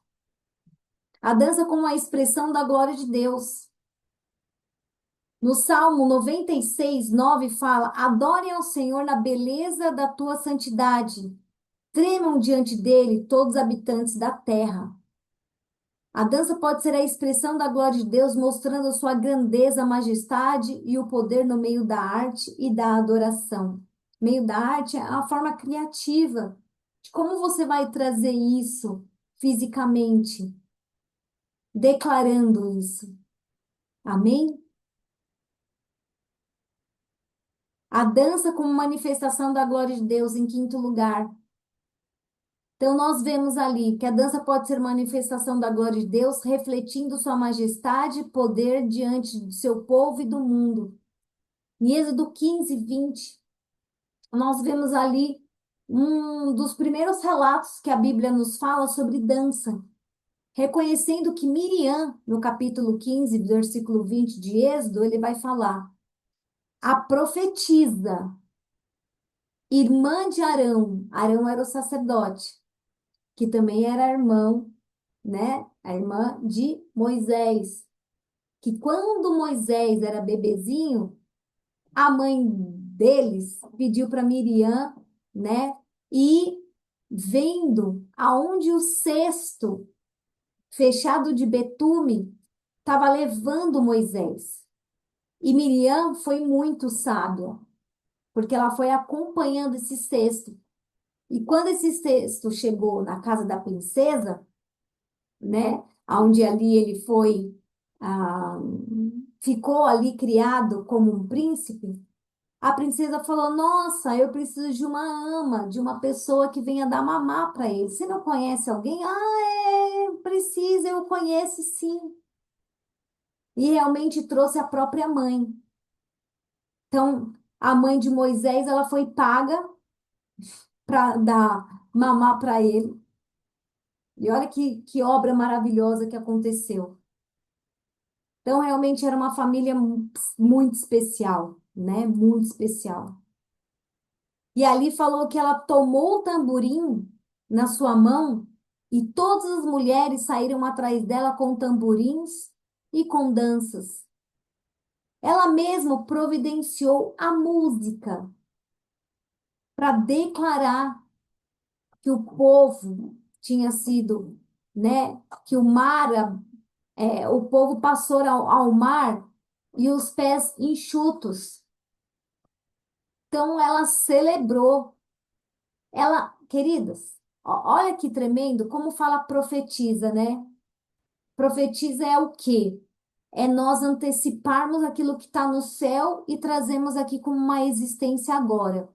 A dança como a expressão da glória de Deus. No Salmo 96, 9 fala: Adorem ao Senhor na beleza da tua santidade. Tremam diante dele todos os habitantes da terra. A dança pode ser a expressão da glória de Deus, mostrando a sua grandeza, majestade e o poder no meio da arte e da adoração. Meio da arte é a forma criativa de como você vai trazer isso fisicamente, declarando isso. Amém? A dança como manifestação da glória de Deus, em quinto lugar. Então, nós vemos ali que a dança pode ser manifestação da glória de Deus, refletindo sua majestade e poder diante do seu povo e do mundo. Em Êxodo 15, 20, nós vemos ali um dos primeiros relatos que a Bíblia nos fala sobre dança, reconhecendo que Miriam, no capítulo 15, versículo 20 de Êxodo, ele vai falar: a profetisa, irmã de Arão, Arão era o sacerdote, que também era irmão, né? A irmã de Moisés, que quando Moisés era bebezinho, a mãe deles pediu para Miriam, né? E vendo aonde o cesto fechado de betume estava levando Moisés. E Miriam foi muito sábia, porque ela foi acompanhando esse cesto. E quando esse cesto chegou na casa da princesa, né? Onde ali ele foi, ah, ficou ali criado como um príncipe. A princesa falou: Nossa, eu preciso de uma ama, de uma pessoa que venha dar mamar para ele. Você não conhece alguém? Ah, precisa, eu conheço sim. E realmente trouxe a própria mãe. Então, a mãe de Moisés, ela foi paga para dar mamar para ele. E olha que obra maravilhosa que aconteceu. Então, realmente era uma família muito especial, né? Muito especial. E ali falou que ela tomou o tamborim na sua mão e todas as mulheres saíram atrás dela com tamborins e com danças. Ela mesma providenciou a música para declarar que o povo tinha sido, né? Que o mar, o povo passou ao mar e os pés enxutos. Então ela celebrou. Ela, queridas, olha que tremendo, como fala profetiza, né? Profetiza é o quê? É nós anteciparmos aquilo que está no céu e trazemos aqui como uma existência agora.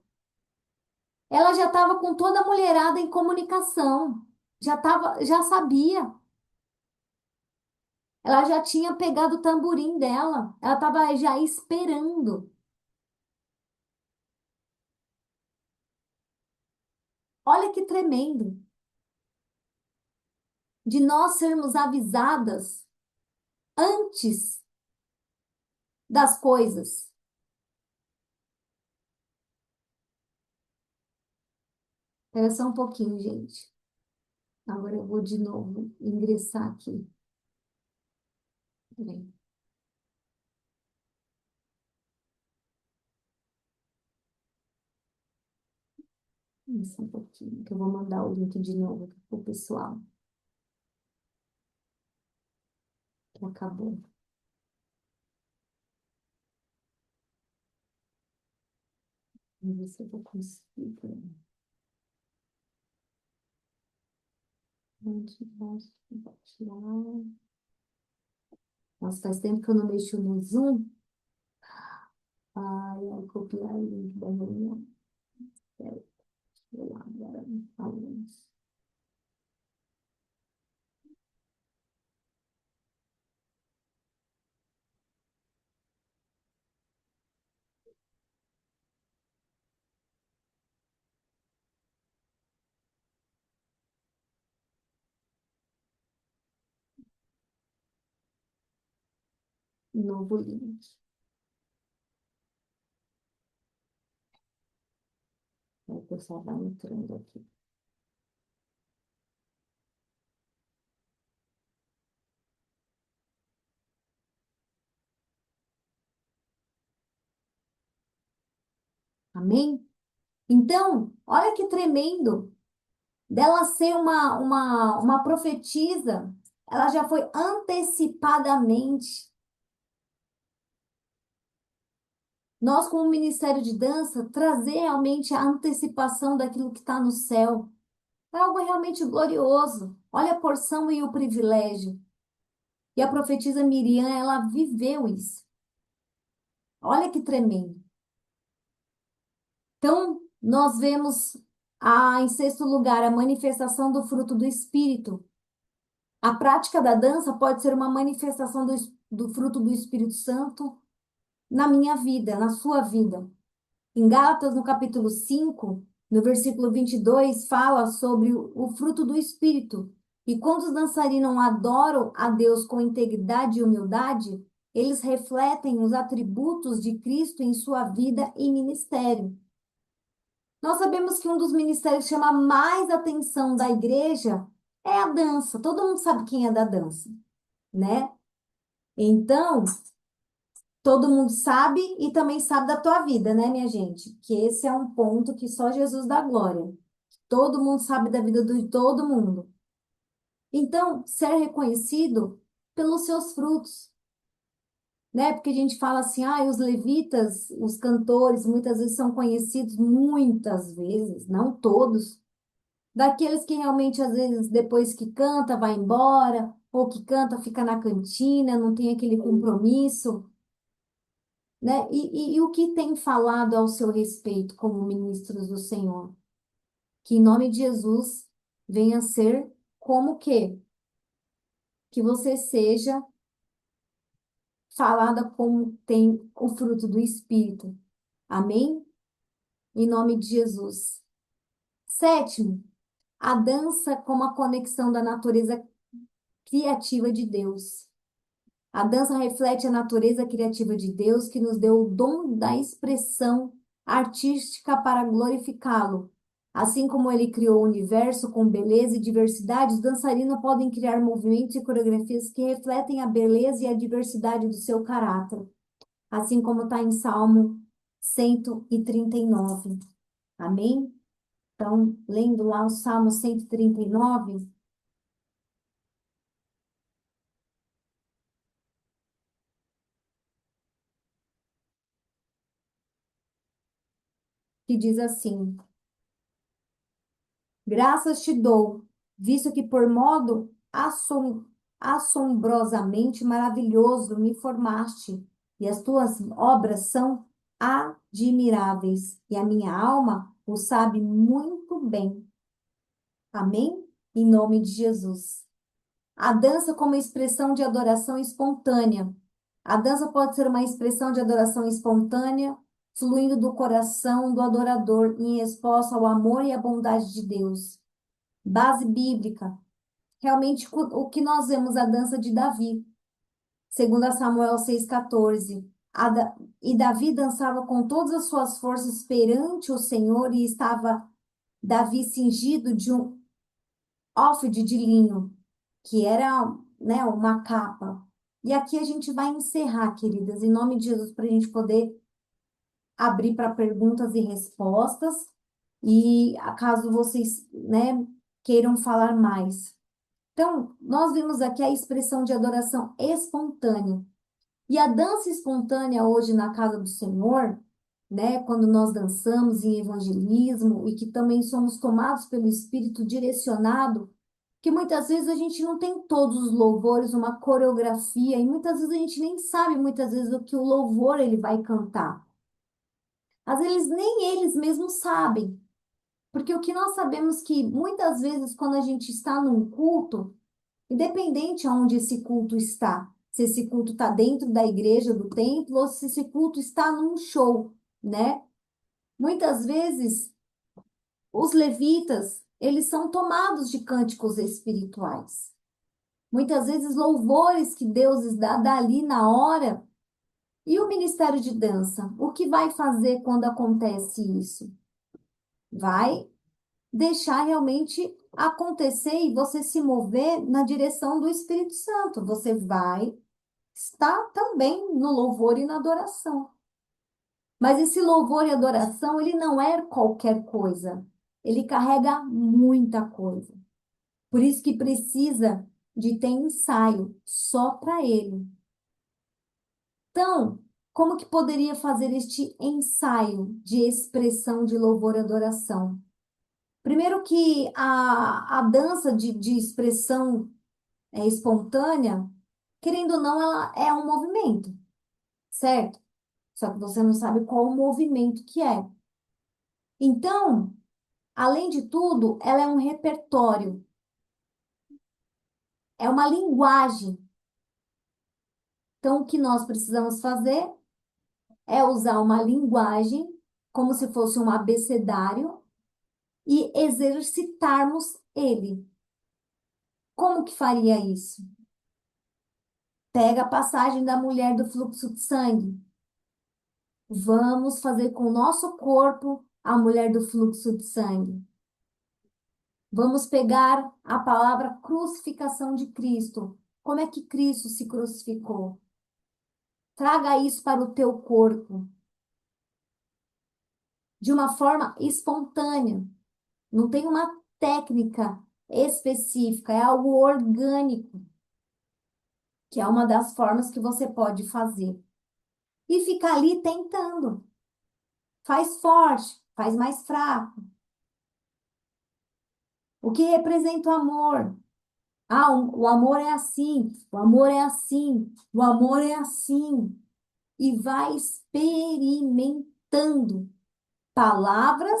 Ela já estava com toda a mulherada em comunicação, já sabia. Ela já tinha pegado o tamborim dela, ela estava já esperando. Olha que tremendo, de nós sermos avisadas antes das coisas. Espera só um pouquinho, gente. Agora eu vou de novo ingressar aqui. Peraí. Só um pouquinho, que eu vou mandar o link de novo para o pessoal, que acabou. Vamos ver se eu vou conseguir. Onde posso compartilhar? Nossa, faz tempo que eu não mexo no Zoom. Ai, ai, copiar o link da reunião. Peraí, deixa eu lá, agora falamos. Novo link. Aí o pessoal vai entrando aqui. Amém? Então, olha que tremendo dela ser uma profetisa. Ela já foi antecipadamente. Nós, como Ministério de Dança, trazer realmente a antecipação daquilo que está no céu. É algo realmente glorioso. Olha a porção e o privilégio. E a profetisa Miriam, ela viveu isso. Olha que tremendo. Então, nós vemos em sexto lugar, a manifestação do fruto do Espírito. A prática da dança pode ser uma manifestação do fruto do Espírito Santo na minha vida, na sua vida. Em Gálatas, no capítulo 5, no versículo 22, fala sobre o fruto do Espírito. E quando os dançarinos adoram a Deus com integridade e humildade, eles refletem os atributos de Cristo em sua vida e ministério. Nós sabemos que um dos ministérios que chama mais atenção da igreja é a dança. Todo mundo sabe quem é da dança, né? Então, todo mundo sabe e também sabe da tua vida, né, minha gente? Que esse é um ponto que só Jesus dá glória. Todo mundo sabe da vida de todo mundo. Então, ser reconhecido pelos seus frutos, né? Porque a gente fala assim, os levitas, os cantores, muitas vezes são conhecidos, muitas vezes, não todos, daqueles que realmente, às vezes, depois que canta, vai embora, ou que canta, fica na cantina, não tem aquele compromisso, né? E o que tem falado ao seu respeito como ministros do Senhor? Que em nome de Jesus venha ser como que? Que você seja falada como tem o fruto do Espírito. Amém? Em nome de Jesus. Sétimo, a dança como a conexão da natureza criativa de Deus. A dança reflete a natureza criativa de Deus que nos deu o dom da expressão artística para glorificá-lo. Assim como ele criou o universo com beleza e diversidade, os dançarinos podem criar movimentos e coreografias que refletem a beleza e a diversidade do seu caráter, assim como está em Salmo 139. Amém? Então, lendo lá o Salmo 139. que diz assim: Graças te dou, visto que por modo assombrosamente maravilhoso me formaste, e as tuas obras são admiráveis, e a minha alma o sabe muito bem. Amém? Em nome de Jesus. A dança como expressão de adoração espontânea. A dança pode ser uma expressão de adoração espontânea, fluindo do coração do adorador em resposta ao amor e à bondade de Deus. Base bíblica. Realmente, o que nós vemos a dança de Davi, segundo Samuel 6,14. E Davi dançava com todas as suas forças perante o Senhor e estava Davi cingido de um hófede de linho, que era, né, uma capa. E aqui a gente vai encerrar, queridas, em nome de Jesus, para a gente poder abrir para perguntas e respostas. E caso vocês, né, queiram falar mais. Então, nós vimos aqui a expressão de adoração espontânea. E a dança espontânea hoje na casa do Senhor, né, quando nós dançamos em evangelismo e que também somos tomados pelo Espírito direcionado, que muitas vezes a gente não tem todos os louvores, uma coreografia, e muitas vezes a gente nem sabe muitas vezes o que o louvor ele vai cantar. Às vezes nem eles mesmos sabem, porque o que nós sabemos que muitas vezes quando a gente está num culto, independente aonde esse culto está, se esse culto está dentro da igreja, do templo, ou se esse culto está num show, né? Muitas vezes os levitas, eles são tomados de cânticos espirituais. Muitas vezes louvores que Deus dá dali na hora. E o ministério de dança, o que vai fazer quando acontece isso? Vai deixar realmente acontecer e você se mover na direção do Espírito Santo. Você vai estar também no louvor e na adoração. Mas esse louvor e adoração, ele não é qualquer coisa. Ele carrega muita coisa. Por isso que precisa de ter ensaio só para ele. Então, como que poderia fazer este ensaio de expressão de louvor e adoração? Primeiro que a dança de expressão espontânea, querendo ou não, ela é um movimento, certo? Só que você não sabe qual o movimento que é. Então, além de tudo, ela é um repertório, é uma linguagem. Então, o que nós precisamos fazer é usar uma linguagem como se fosse um abecedário e exercitarmos ele. Como que faria isso? Pega a passagem da mulher do fluxo de sangue. Vamos fazer com o nosso corpo a mulher do fluxo de sangue. Vamos pegar a palavra crucificação de Cristo. Como é que Cristo se crucificou? Traga isso para o teu corpo. De uma forma espontânea. Não tem uma técnica específica, é algo orgânico, que é uma das formas que você pode fazer. E ficar ali tentando. Faz forte, faz mais fraco. O que representa o amor? Ah, o amor é assim, o amor é assim, o amor é assim. E vai experimentando palavras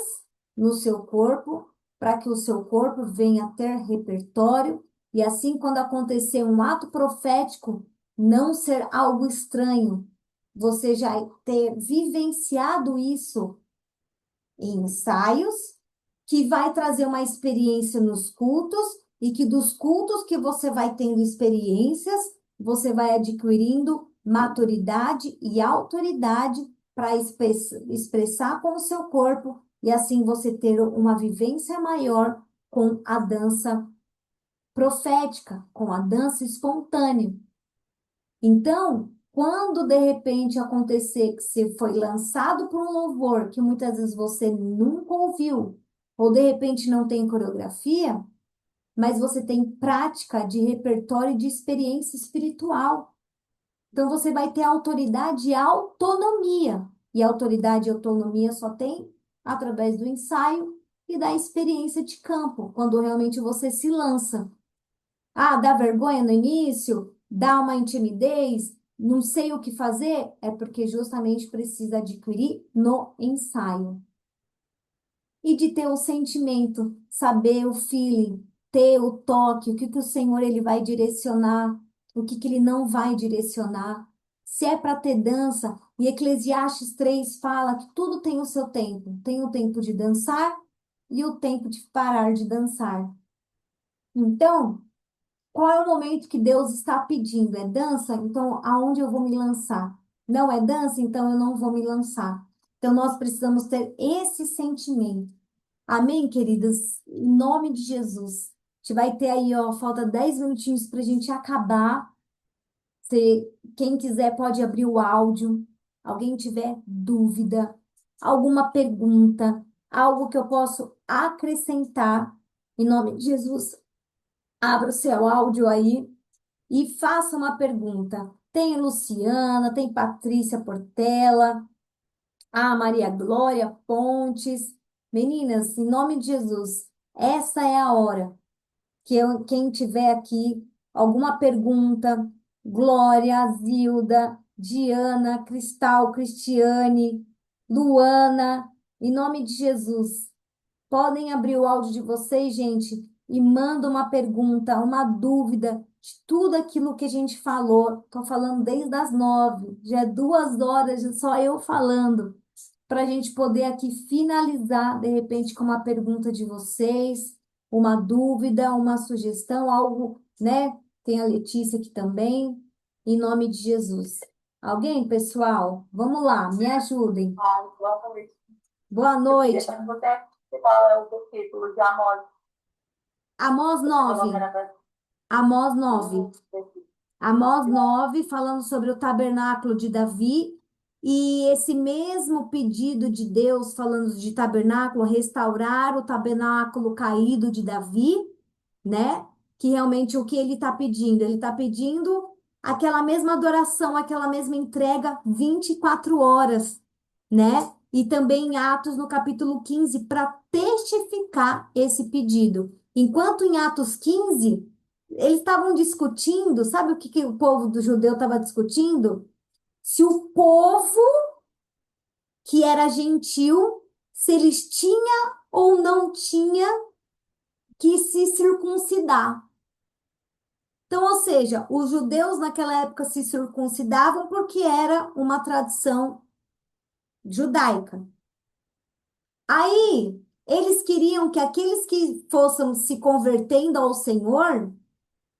no seu corpo, para que o seu corpo venha a ter repertório, e assim, quando acontecer um ato profético, não ser algo estranho, você já ter vivenciado isso em ensaios, que vai trazer uma experiência nos cultos, e que dos cultos que você vai tendo experiências, você vai adquirindo maturidade e autoridade para expressar com o seu corpo e assim você ter uma vivência maior com a dança profética, com a dança espontânea. Então, quando de repente acontecer que você foi lançado por um louvor que muitas vezes você nunca ouviu, ou de repente não tem coreografia, mas você tem prática de repertório e de experiência espiritual. Então você vai ter autoridade e autonomia. E autoridade e autonomia só tem através do ensaio e da experiência de campo, quando realmente você se lança. Ah, dá vergonha no início? Dá uma intimidez? Não sei o que fazer? É porque justamente precisa adquirir no ensaio. E de ter o sentimento, saber o feeling, ter o toque, o que que o Senhor ele vai direcionar, o que que ele não vai direcionar. Se é para ter dança, e Eclesiastes 3 fala que tudo tem o seu tempo. Tem o tempo de dançar e o tempo de parar de dançar. Então, qual é o momento que Deus está pedindo? É dança? Então, aonde eu vou me lançar? Não é dança? Então, eu não vou me lançar. Então, nós precisamos ter esse sentimento. Amém, queridas? Em nome de Jesus. A gente vai ter aí, ó, falta 10 minutinhos para a gente acabar. Se quem quiser pode abrir o áudio. Alguém tiver dúvida, alguma pergunta, algo que eu posso acrescentar, em nome de Jesus, abra o seu áudio aí e faça uma pergunta. Tem Luciana, tem Patrícia Portela, a Maria Glória Pontes. Meninas, em nome de Jesus, essa é a hora quem tiver aqui alguma pergunta, Glória, Zilda, Diana, Cristal, Cristiane, Luana, em nome de Jesus. Podem abrir o áudio de vocês, gente, e manda uma pergunta, uma dúvida de tudo aquilo que a gente falou. Estou falando desde as 9, já é 2 horas, só eu falando, para a gente poder aqui finalizar, de repente, com uma pergunta de vocês, uma dúvida, uma sugestão, algo, né? Tem a Letícia aqui também, em nome de Jesus. Alguém, pessoal? Vamos lá, me ajudem. Boa noite. Boa noite. Você fala o título de Amós. Amós 9. Amós 9. Amós 9, falando sobre o tabernáculo de Davi, e esse mesmo pedido de Deus, falando de tabernáculo, restaurar o tabernáculo caído de Davi, né? Que realmente o que ele está pedindo? Ele está pedindo aquela mesma adoração, aquela mesma entrega 24 horas, né? E também em Atos, no capítulo 15, para testificar esse pedido. Enquanto em Atos 15 eles estavam discutindo, sabe o que, que o povo do judeu estava discutindo? Se o povo que era gentil, se eles tinham ou não tinha que se circuncidar. Então, ou seja, os judeus naquela época se circuncidavam porque era uma tradição judaica. Aí, eles queriam que aqueles que fossem se convertendo ao Senhor,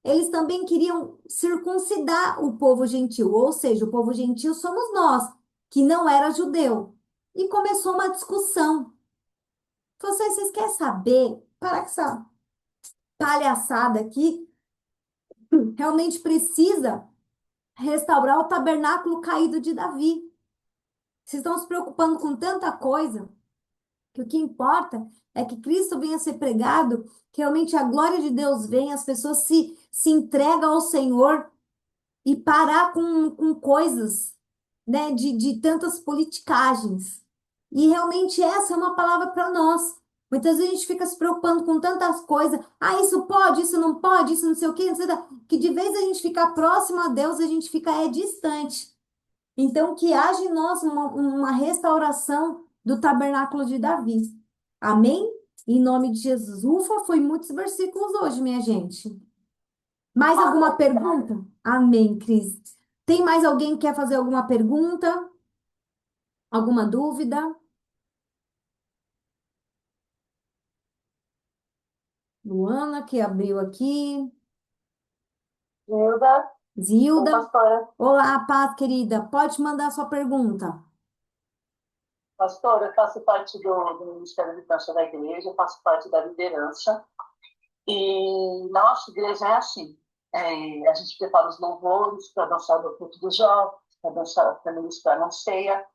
eles também queriam circuncidar o povo gentil, ou seja, o povo gentil somos nós, que não era judeu. E começou uma discussão. Vocês querem saber? Para com essa palhaçada aqui, realmente precisa restaurar o tabernáculo caído de Davi. Vocês estão se preocupando com tanta coisa, que o que importa é que Cristo venha ser pregado, que realmente a glória de Deus venha, as pessoas se entregam ao Senhor e parar com coisas, né, de tantas politicagens. E realmente essa é uma palavra para nós. Muitas vezes a gente fica se preocupando com tantas coisas. Ah, isso pode, isso não pode, isso não sei o quê, não sei o quê, que de vez a gente ficar próximo a Deus, a gente fica distante. Então, que haja em nós uma restauração do tabernáculo de Davi. Amém? Em nome de Jesus. Ufa, foi muitos versículos hoje, minha gente. Mais alguma pergunta? Amém, Cris. Tem mais alguém que quer fazer alguma pergunta? Alguma dúvida? Luana, que abriu aqui. Zilda, Zilda. pastora. Olá, paz, querida. Pode mandar sua pergunta. Pastora, eu faço parte do Ministério de Dança da Igreja, eu faço parte da liderança. E na nossa igreja é assim: a gente prepara os louvores para dançar no culto dos jovens, para dançar para ministrar na ceia.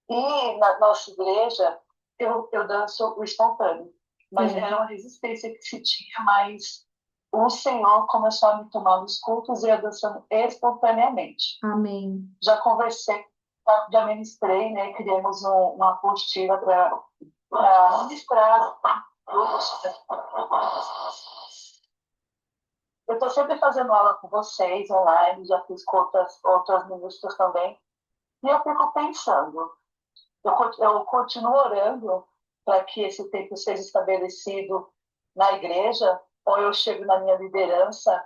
E na nossa igreja, eu danço o espontâneo. Mas era uma resistência que se tinha, mas o Senhor começou a me tomar nos cultos e eu dançando espontaneamente. Amém. Já conversei já ministrei, né? Criamos uma apostila para ministrar. Eu estou sempre fazendo aula com vocês online, já fiz com outras ministras também, e eu fico pensando, eu continuo orando para que esse tempo seja estabelecido na igreja, ou eu chego na minha liderança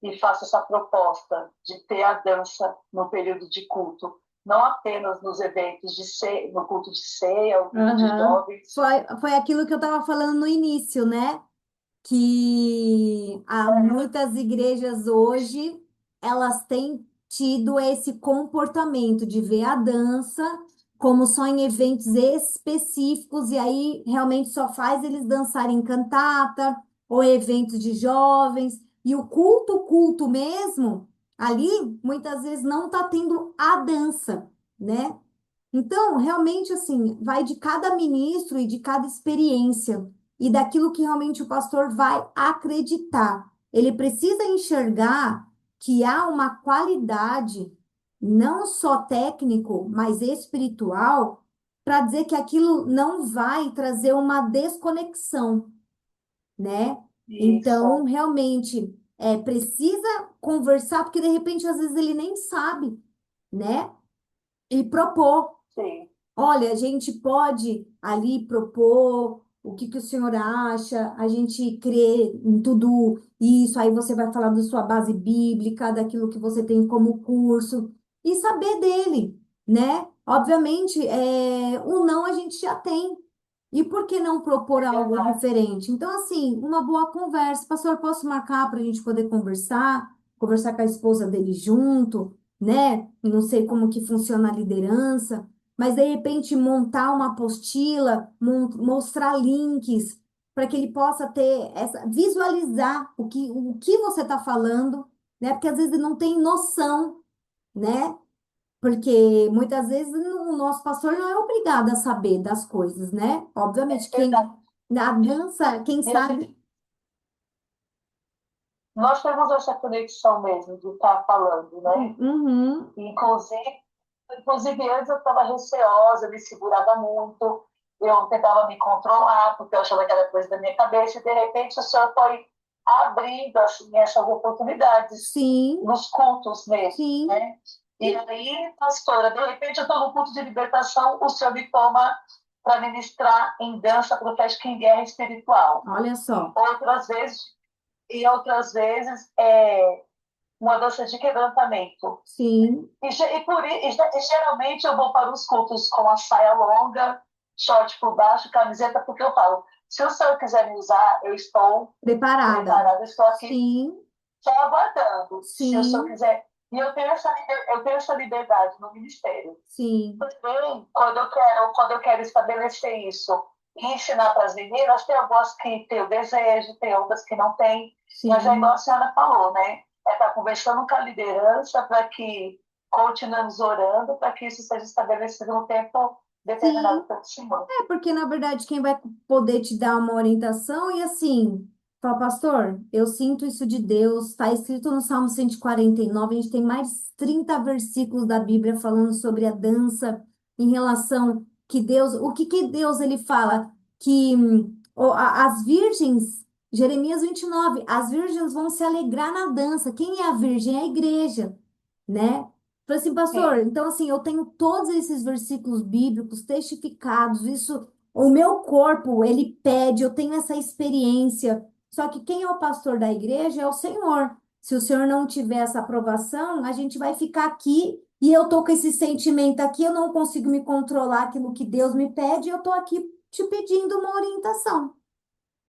e faço essa proposta de ter a dança no período de culto, não apenas nos eventos de ceia, no culto de ceia, o culto de Aham. jovens. Foi aquilo que eu estava falando no início, né? Que há muitas igrejas hoje, elas têm tido esse comportamento de ver a dança como só em eventos específicos, e aí realmente só faz eles dançarem em cantata ou eventos de jovens, e o culto mesmo, ali muitas vezes não está tendo a dança, né? Então, realmente, assim, vai de cada ministro e de cada experiência e daquilo que realmente o pastor vai acreditar. Ele precisa enxergar que há uma qualidade, não só técnico, mas espiritual, para dizer que aquilo não vai trazer uma desconexão, né? Então, Isso, realmente, precisa conversar, porque de repente, às vezes, ele nem sabe, né? E propor. sim. Olha, a gente pode ali propor o que que o senhor acha, a gente crê em tudo isso, aí você vai falar da sua base bíblica, daquilo que você tem como curso, e saber dele, né? Obviamente, o não a gente já tem. E por que não propor É algo verdade. diferente? Então, assim, uma boa conversa. Pastor, posso marcar para a gente poder conversar com a esposa dele junto, né? Não sei como que funciona a liderança, mas de repente montar uma apostila, mostrar links para que ele possa ter visualizar o que você está falando, né? Porque às vezes ele não tem noção, né? Porque muitas vezes o nosso pastor não é obrigado a saber das coisas, né? Obviamente, É verdade. quem na dança, quem E a gente, sabe. nós temos essa conexão mesmo de estar falando, né? Uhum, Inclusive, antes eu estava receosa, me segurava muito, eu tentava me controlar, porque eu achava que era coisa da minha cabeça, e de repente o Senhor foi abrindo assim, essas oportunidades sim, nos cultos mesmo, sim. né? E aí, pastora, de repente eu estou no culto de libertação, o Senhor me toma para ministrar em dança profética em guerra espiritual. Olha só. Outras vezes, outras vezes, uma dança de quebrantamento. Sim, E geralmente eu vou para os cultos com a saia longa, short por baixo, camiseta, porque eu falo, se o senhor quiser me usar, eu estou preparada. preparada, estou aqui Sim, só aguardando. Se o senhor sim, quiser. E eu tenho essa liberdade no ministério. sim, Também, quando eu quero estabelecer isso e ensinar para as meninas, tem algumas que têm o desejo, tem outras que não têm. Mas é igual a sim. senhora falou, né? É estar conversando com a liderança para que continuemos orando, para que isso seja estabelecido no tempo determinado Sim, pelo Senhor. porque na verdade quem vai poder te dar uma orientação e assim, fala, pastor, eu sinto isso de Deus, está escrito no Salmo 149, a gente tem mais de 30 versículos da Bíblia falando sobre a dança em relação que Deus, o que que Deus ele fala? Que as virgens, Jeremias 29, as virgens vão se alegrar na dança. Quem é a virgem? É a igreja, né? Falei assim, pastor, Sim, então assim, eu tenho todos esses versículos bíblicos testificados, isso, o meu corpo, ele pede, eu tenho essa experiência. Só que quem é o pastor da igreja é o Senhor. Se o Senhor não tiver essa aprovação, a gente vai ficar aqui e eu tô com esse sentimento aqui, eu não consigo me controlar aquilo que Deus me pede, e eu tô aqui te pedindo uma orientação.